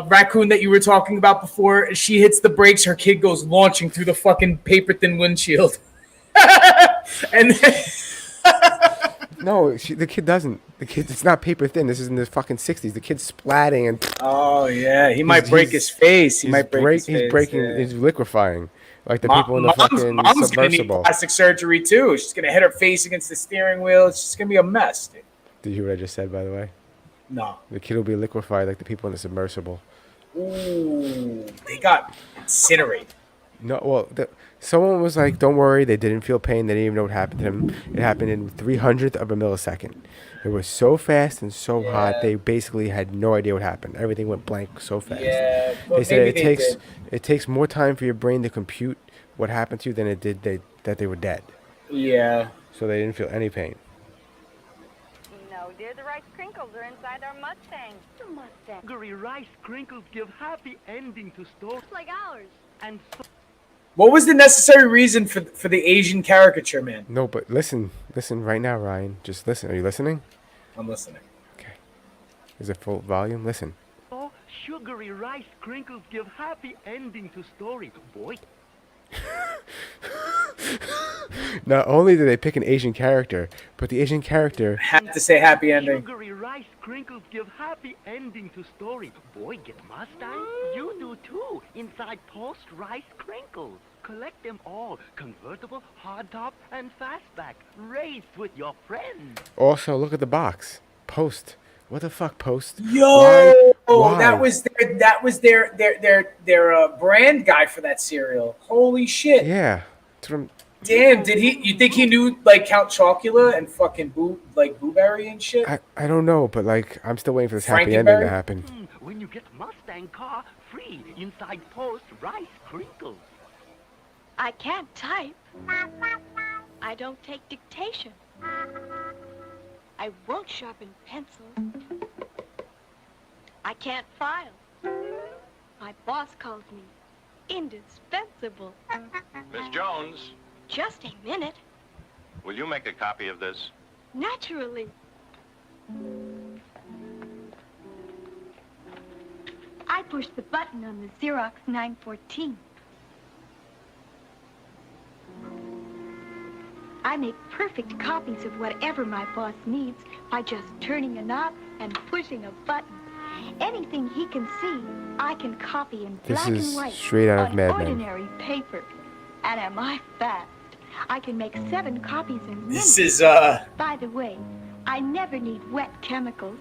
raccoon that you were talking about before. She hits the brakes. Her kid goes launching through the fucking paper thin windshield. And then, No, the kid doesn't. The kid, it's not paper thin. This is in the fucking 60s. The kid's splatting and. oh yeah, he might break his face. He might break his face. He's breaking. Yeah. He's liquefying, like the people in the fucking Mom's gonna need submersible. plastic surgery too. She's gonna hit her face against the steering wheel. It's just gonna be a mess, dude. Did you hear what I just said, by the way? No. The kid will be liquefied like the people in the submersible. Ooh, they got incinerated. No, well, someone was like, "Don't worry, they didn't feel pain. They didn't even know what happened to them. It happened in 300th of a millisecond. It was so fast and so hot. They basically had no idea what happened. Everything went blank so fast. Yeah, but they said maybe it takes more time for your brain to compute what happened to you than it did that they were dead. Yeah. So they didn't feel any pain. No, dear. The Rice Crinkles are inside our Mustang. The Mustang. Hungry Rice Crinkles give happy ending to stories Like ours. and so. What was the necessary reason for the Asian caricature, man? No, but listen right now, Ryan. Just listen. Are you listening? I'm listening. Okay. Is it full volume? Listen. Sugary rice crinkles give happy ending to story, boy. Not only did they pick an Asian character, but the Asian character Had to say happy ending. Sugary rice crinkles give happy ending to story. Boy, get Mustang? You do too. Inside Post rice crinkles. Collect them all. Convertible, hardtop, and fastback. Race with your friends. also look at the box. Post. What the fuck, Post? Yo, Why? that was their brand guy for that cereal. Holy shit! Yeah. It's from Damn, did he? You think he knew like Count Chocula and fucking Blueberry and shit? I don't know, but like I'm still waiting for this happy ending to Frankenberry? happen. When you get Mustang car, free. Inside Post rice crinkles. I can't type. I don't take dictation. I won't sharpen pencil. I can't file. My boss calls me indispensable. Miss Jones, Just a minute. will you make a copy of this? Naturally. I pushed the button on the Xerox 914. I make perfect copies of whatever my boss needs by just turning a knob and pushing a button. Anything he can see, I can copy in This black is and white straight out of on Mad Men. ordinary paper. And am I fast? I can make 7 copies in minutes. This is By the way, I never need wet chemicals.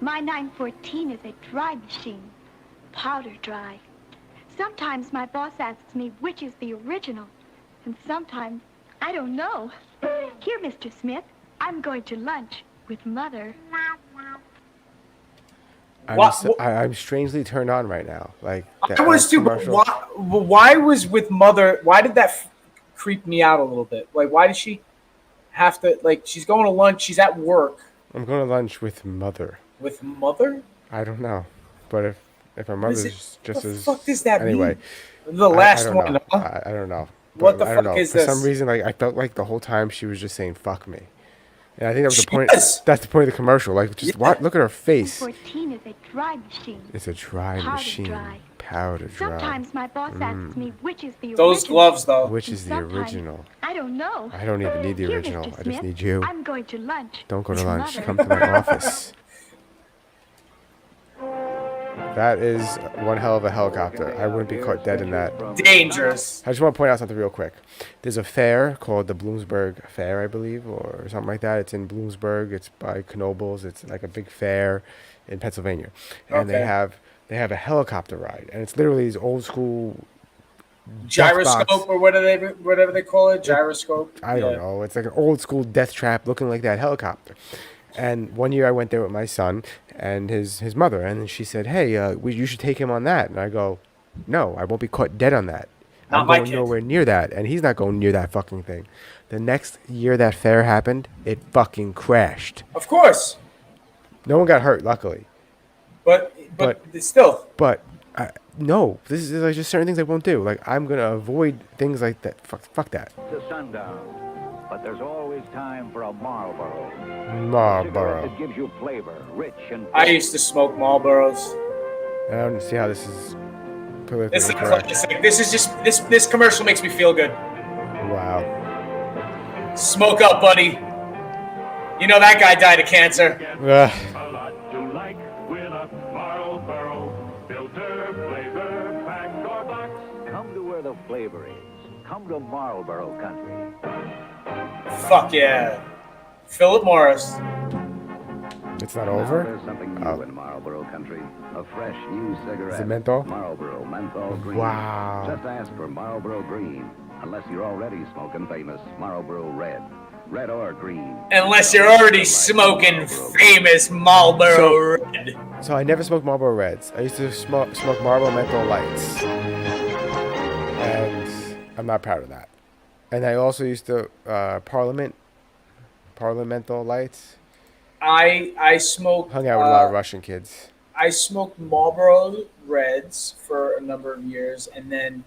My 914 is a dry machine, powder dry. Sometimes my boss asks me which is the original, and sometimes I don't know. Here, Mr. Smith, I'm going to lunch with Mother. I'm strangely turned on right now. Like I was too. But why was with Mother? Why did that creep me out a little bit? Like, why did she have to? Like, she's going to lunch. She's at work I'm going to lunch with Mother. with Mother. I don't know, but if our mother's just the as fuck does that anyway, mean? The last I don't one. know. Huh? I don't know. What But the I don't fuck know. is For this? some reason, like I felt like the whole time she was just saying "fuck me," and I think that was the She point. was. That's the point of the commercial. Like, just look at her face. 914 is a dry machine. It's a dry Powder machine. dry. Powder dry. Sometimes my boss asks me which is the Those original. gloves, though. Which and is the sometimes original? I don't know. I don't even need the Here, original. Mr. I just Smith, need you. I'm going to lunch. Don't go to with lunch. Mother. Come to my office. That is one hell of a helicopter. I wouldn't be caught dead in that. Dangerous. I just want to point out something real quick. There's a fair called the Bloomsburg Fair, I believe, or something like that. It's in Bloomsburg. It's by Knoebels. It's like a big fair in Pennsylvania, and they Okay. have a helicopter ride, and it's literally these old school Gyroscope box. or whatever they call it. Gyroscope. I don't know. It's like an old school death trap looking like that helicopter. And one year I went there with my son and his mother, and then she said, "Hey, you should take him on that." And I go, "No, I won't be caught dead on that. Not I'm my going kid." nowhere near that." And he's not going near that fucking thing. The next year that fair happened, it fucking crashed. Of course, No one got hurt, luckily. but still. But no, this is like just certain things I won't do. Like I'm gonna avoid things like that. Fuck that. To sundown, but there's always time for a Marlboro. Marlboro. It gives you flavor, rich and. I used to smoke Marlboros. I don't see how this is politically This is a correct. classic. This is just this commercial makes me feel good. Wow. Smoke up, buddy. You know that guy died of cancer. Ugh. Come to where the flavor is. Come to Marlboro country. Fuck yeah. Philip Morris. It's not Now over? there's something new in Marlboro country. A fresh new cigarette. Is it menthol? Marlboro Menthol Green. Wow. Just ask for Marlboro Green. Unless you're already smoking famous Marlboro Red. Red or green. Unless you're already smoking famous Marlboro Red. So I never smoked Marlboro Reds. I used to smoke Marlboro Menthol Lights. And I'm not proud of that. And I also used to Parliament Menthol Lights. I smoked. Hung out with a lot of Russian kids. I smoked Marlboro Reds for a number of years, and then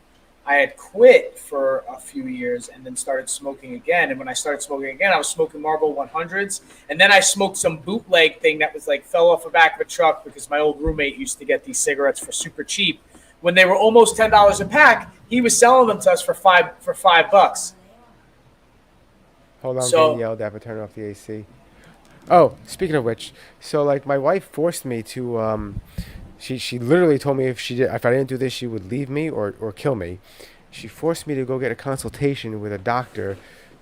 I had quit for a few years and then started smoking again. And when I started smoking again, I was smoking Marlboro 100s. And then I smoked some bootleg thing that was like fell off the back of a truck because my old roommate used to get these cigarettes for super cheap. When they were almost $10 a pack, he was selling them to us for $5. Hold on, I'm So- getting yelled at for turning off the AC. Oh, speaking of which, so like my wife forced me to she literally told me if I didn't do this she would leave me or kill me. She forced me to go get a consultation with a doctor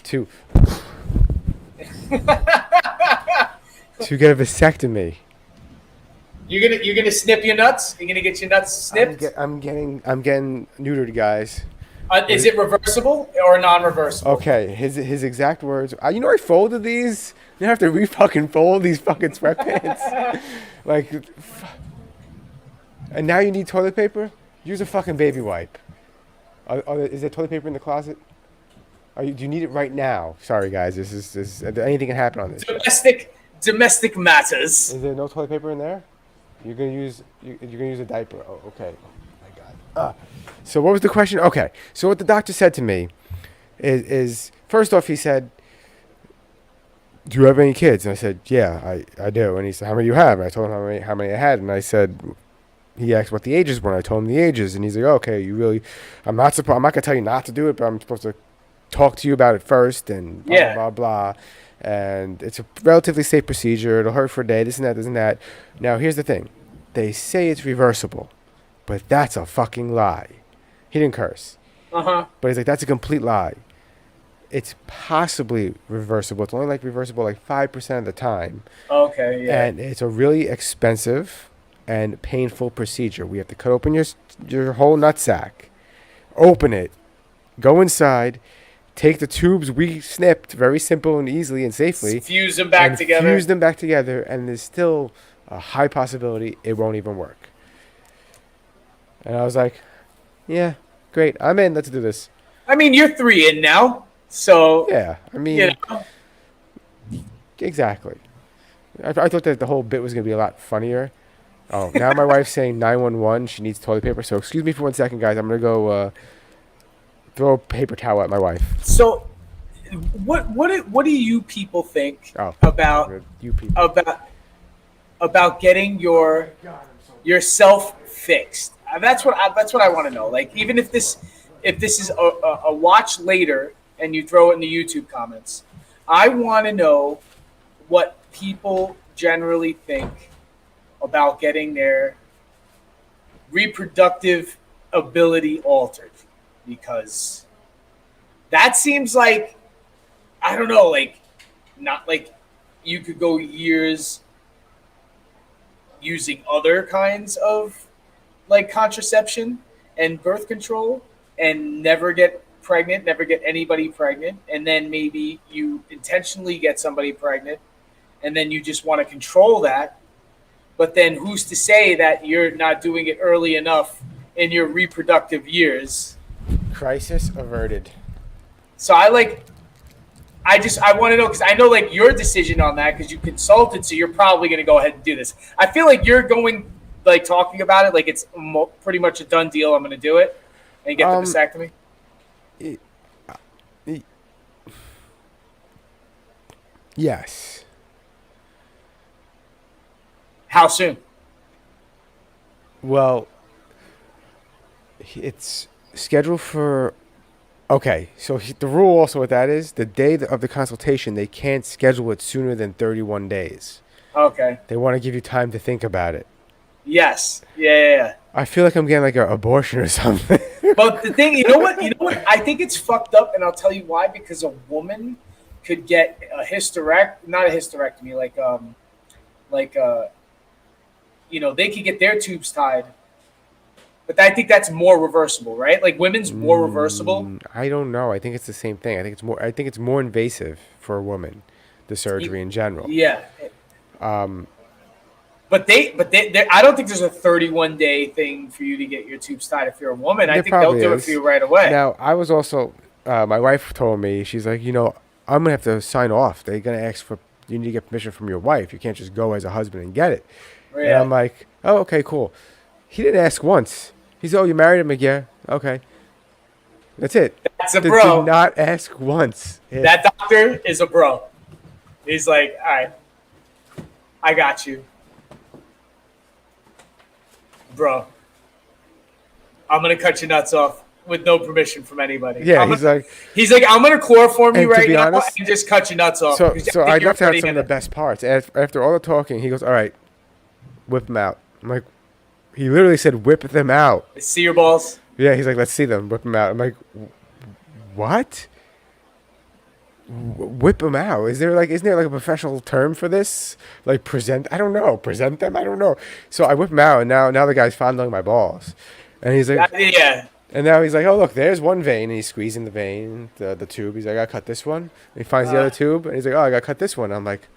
to to get a vasectomy. You're gonna snip your nuts? You're gonna get your nuts snipped? I'm getting neutered, guys. Is it reversible or non-reversible? Okay, his exact words. You know I folded these. You have to re-fucking fold these fucking sweatpants. Like, and now you need toilet paper? Use a fucking baby wipe. Is there toilet paper in the closet? Do you need it right now? Sorry, guys. This is anything can happen on this. Domestic matters. Is there no toilet paper in there? You're gonna use a diaper. Oh, okay. Oh my god. So what was the question? Okay. So what the doctor said to me is first off he said, "Do you have any kids?" And I said, "Yeah, I do." And he said, "How many do you have?" And I told him how many I had. And I said, he asked what the ages were. And I told him the ages. And he's like, "Okay, I'm not gonna tell you not to do it, but I'm supposed to talk to you about it first." And blah Yeah. blah blah. And it's a relatively safe procedure. It'll hurt for a day. This and that. Now here's the thing. They say it's reversible, but that's a fucking lie. He didn't curse. But he's like, that's a complete lie. It's possibly reversible. It's only reversible 5% of the time. Okay, yeah. And it's a really expensive and painful procedure. We have to cut open your whole nutsack, open it, go inside, take the tubes we snipped very simple and easily and safely. Fuse them back together. Fuse them back together, and there's still a high possibility it won't even work. And I was like, yeah, great. I'm in. Let's do this. I mean, you're 3 in now, so yeah. I mean, you know. Exactly. I thought that the whole bit was gonna be a lot funnier. Oh, now my wife's saying 911. She needs toilet paper. So excuse me for 1 second, guys. I'm gonna go throw a paper towel at my wife. So, what do you people think about you people about getting yourself fixed? That's what I want to know. Like, even if this is a watch later and you throw it in the YouTube comments, I want to know what people generally think about getting their reproductive ability altered, because that seems like, I don't know, not like you could go years using other kinds of contraception and birth control and never get pregnant, never get anybody pregnant, and then maybe you intentionally get somebody pregnant and then you just want to control that. But then who's to say that you're not doing it early enough in your reproductive years? Crisis averted. So I want to know, because I know your decision on that, because you consulted, so you're probably going to go ahead and do this. I feel like you're going talking about it like it's pretty much a done deal. I'm going to do it and get the vasectomy. Yes. How soon? Well, it's scheduled for. Okay, so the rule also with that is the day of the consultation, they can't schedule it sooner than 31 days. Okay. They want to give you time to think about it. Yes. Yeah. I feel like I'm getting an abortion or something. But the thing, you know what? I think it's fucked up, and I'll tell you why. Because a woman could get not a hysterectomy, they could get their tubes tied. But I think that's more reversible, right? Women's more reversible. I don't know. I think it's the same thing. I think it's more invasive for a woman, the surgery in general. Yeah. But I don't think there's a 31-day thing for you to get your tubes tied if you're a woman. I think they'll do it for you right away. Now, I was also, my wife told me, she's like, I'm going to have to sign off. They're going to ask you need to get permission from your wife. You can't just go as a husband and get it. Yeah. And I'm like, oh, okay, cool. He didn't ask once. He said, oh, you married him? Like, yeah, okay. That's it. That's a Did bro. not ask once. That doctor is a bro. He's like, all right, I got you, bro. I'm gonna cut your nuts off with no permission from anybody. Yeah, I'm he's like, I'm gonna chloroform you And to right be now honest- and just cut your nuts off. So, 'cause so think I you're knocked out already some of the in it. best parts. After all the talking, he goes, "All right, whip them out." I'm like, he literally said, "Whip them out." See your balls. Yeah, he's like, "Let's see them. Whip them out." I'm like, "What? Whip them out? Isn't there like a professional term for this? Like present? I don't know. Present them? I don't know." So I whip them out, and now the guy's fondling my balls, and he's like, Yeah. And now he's like, "Oh look, there's one vein," and he's squeezing the vein, the tube. He's like, "I gotta cut this one." And he finds the other tube, and he's like, "Oh, I gotta cut this one." I'm like,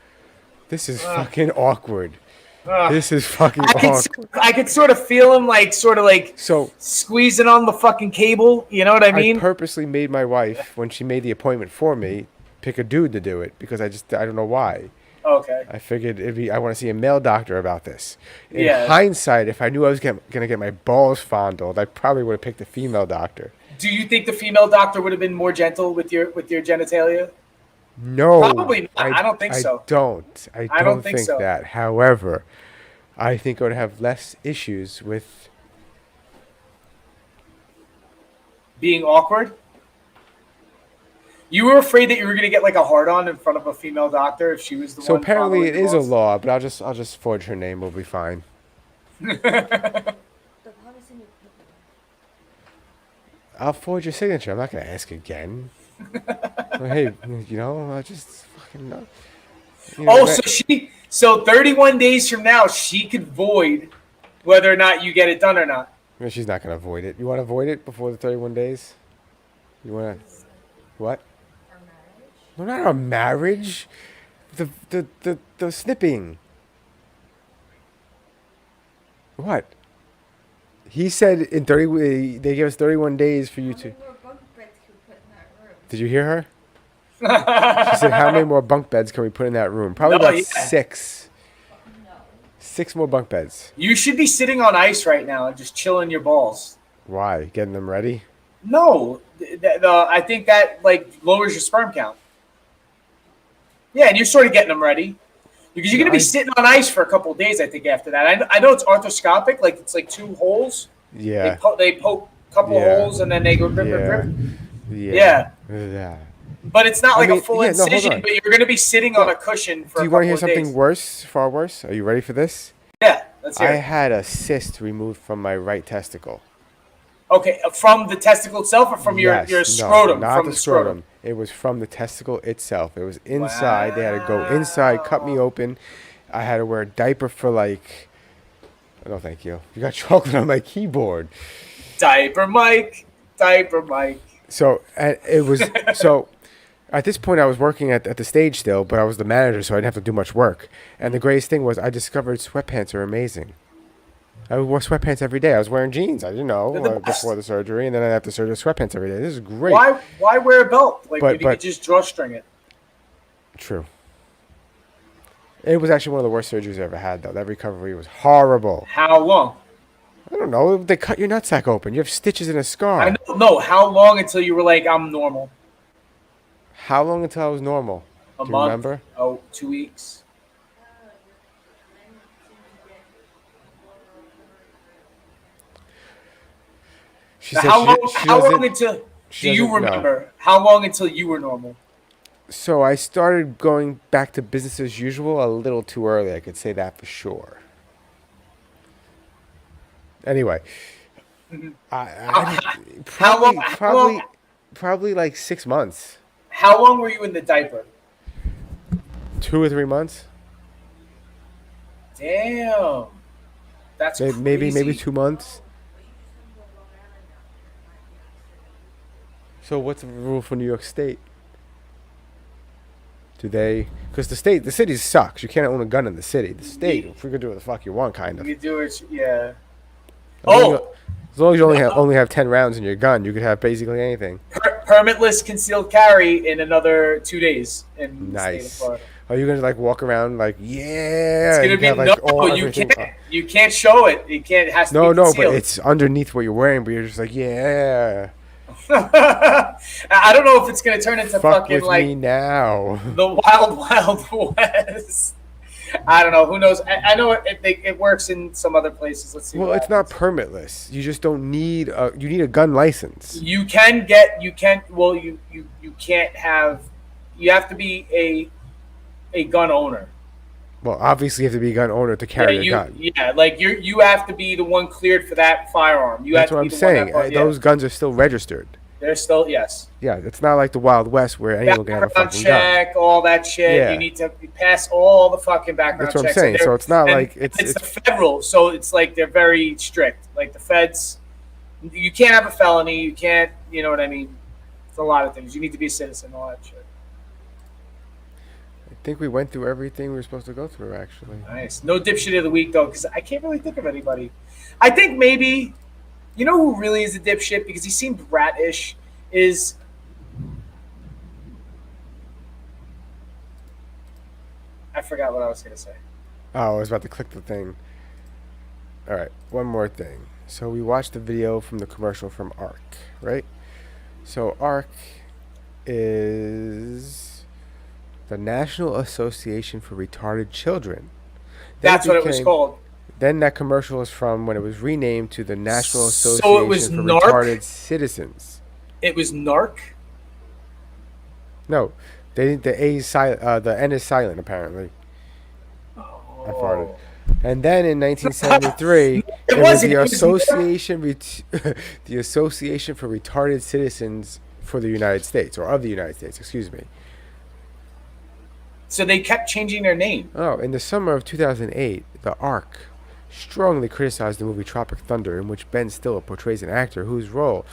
"This is fucking awkward. This is fucking awkward." I could sort of feel him like So squeezing on the fucking cable. You know what I mean? I purposely made my wife, when she made the appointment for me, pick a dude to do it because I don't know why. Okay. I figured I want to see a male doctor about this. In Yeah. hindsight, if I knew I was gonna get my balls fondled, I probably would have picked a female doctor. Do you think the female doctor would have been more gentle with your genitalia? No, Probably not. I don't think so. I don't think so. that. However, I think I would have less issues with. Being awkward? You were afraid that you were going to get like a hard-on in front of a female doctor if she was the So one. apparently it following is the a law, but I'll just forge her name. We'll be fine. I'll forge your signature. I'm not gonna ask again. Well, hey, I just fucking know. So 31 days from now, she could void whether or not you get it done or not. Well, she's not gonna avoid it. You want to avoid it before the 31 days? You want to what? No, not our marriage. The snipping. What? He said in 30. They gave us 31 days for you to. Did you hear her? She said, "How many more bunk beds can we put in that room? Probably about 6. 6 more bunk beds." You should be sitting on ice right now and just chilling your balls. Why? Getting them ready? No, I think that like lowers your sperm count. Yeah, and you're sort of getting them ready because you're going to be sitting on ice for a couple of days. I think after that, I know it's arthroscopic, like it's like 2 holes. Yeah. They poke a couple of holes and then they go grip. Yeah. But it's not like I mean, a full no, hold incision. on. But you're going to be sitting on a cushion for. Do you want to hear something worse? Far worse? Are you ready for this? Yeah, let's hear I it. had a cyst removed from my right testicle. Okay, from the testicle itself or from your scrotum? No, not from the scrotum. It was from the testicle itself. It was inside. They had to go inside, cut me open. I had to wear a diaper for like. No, thank you. You got chocolate on my keyboard. Diaper Mike. So it was so. At this point, I was working at the stage still, but I was the manager, so I didn't have to do much work. And the greatest thing was I discovered sweatpants are amazing. I wore sweatpants every day. I was wearing jeans. I didn't know before the surgery, and then I have to surgery sweatpants every day. This is great. Why wear a belt? Like But- you could just drawstring it. True. It was actually one of the worst surgeries I ever had, though. That recovery was horrible. How long? I don't know. They cut your nutsack open. You have stitches and a scar. I know. No, how long until you were like, I'm normal? How long until I was normal? A Do you month? remember? Oh, 2 weeks. She So said how she- long? she How long doesn't- until? she Do you doesn't know. remember how long until you were normal? So I started going back to business as usual a little too early. I could say that for sure. Anyway, probably like 6 months. How long were you in the diaper? 2 or 3 months. Damn, that's Maybe crazy. 2 months. So what's the rule for New York State? Do they? Because the city sucks. You can't own a gun in the city. The state, if you could do what the fuck you want, kind of. You do it, yeah. As long as you only have 10 rounds in your gun, you could have basically anything. Permitless concealed carry in another 2 days in the state of Nice. Florida. Are you gonna like walk around like yeah? It's gonna and be have, like, all you everything- can't. You can't show it. It can't. It has to No, be no, but concealed. it's underneath what you're wearing. But you're just like yeah. I don't know if it's gonna turn into Fuck fucking with like me now. the Wild Wild West. I don't know. Who knows? I know it works in some other places. Let's see. Well, what it's not permitless. You just don't need you need a gun license. you can't have. You have to be a gun owner. Well, obviously you have to be a gun owner to carry a gun. Yeah, like you have to be the one cleared for that firearm. You That's have what to I'm be the saying. one that, Those guns are still registered. They're still yes. Yeah, it's not like the Wild West where anyone can have a Background fucking gun. check, all that shit. Yeah. You need to pass all the fucking background That's what I'm checks. saying. So it's not and like it's the federal, so it's like they're very strict. Like the feds, you can't have a felony. You can't, you know what I mean? It's a lot of things. You need to be a citizen, all that shit. I think we went through everything we were supposed to go through, actually. Nice. No dipshit of the week though, because I can't really think of anybody. I think maybe, you know who really is a dipshit because he seemed rat-ish is. I forgot what I was gonna say. Oh, I was about to click the thing. All right, one more thing. So we watched the video from the commercial from ARC, right? So ARC is the National Association for Retarded Children. Then That's what it was called. Then that commercial is from when it was renamed to the National So Association it was for NARC? Retarded Citizens. It was NARC. No, the A is silent. The N is silent apparently. I farted. And then in 1973, it was the Association, the Association for Retarded Citizens for the United States, or of the United States. Excuse me. So they kept changing their name. Oh, in the summer of 2008, the ARC strongly criticized the movie Tropic Thunder, in which Ben Stiller portrays an actor whose role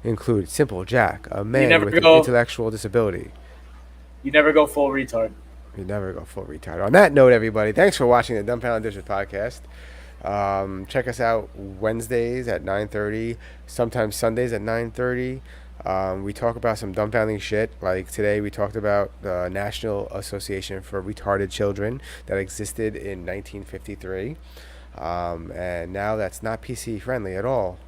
includes Simple Jack, a man with an intellectual disability. You never go full retard. You never go full retard. On that note, everybody, thanks for watching the Dumbfounding Dipshits podcast. Check us out Wednesdays at 9:30, sometimes Sundays at 9:30. We talk about some dumbfounding shit. Like today, we talked about the National Association for Retarded Children that existed in 1953. And now that's not PC friendly at all.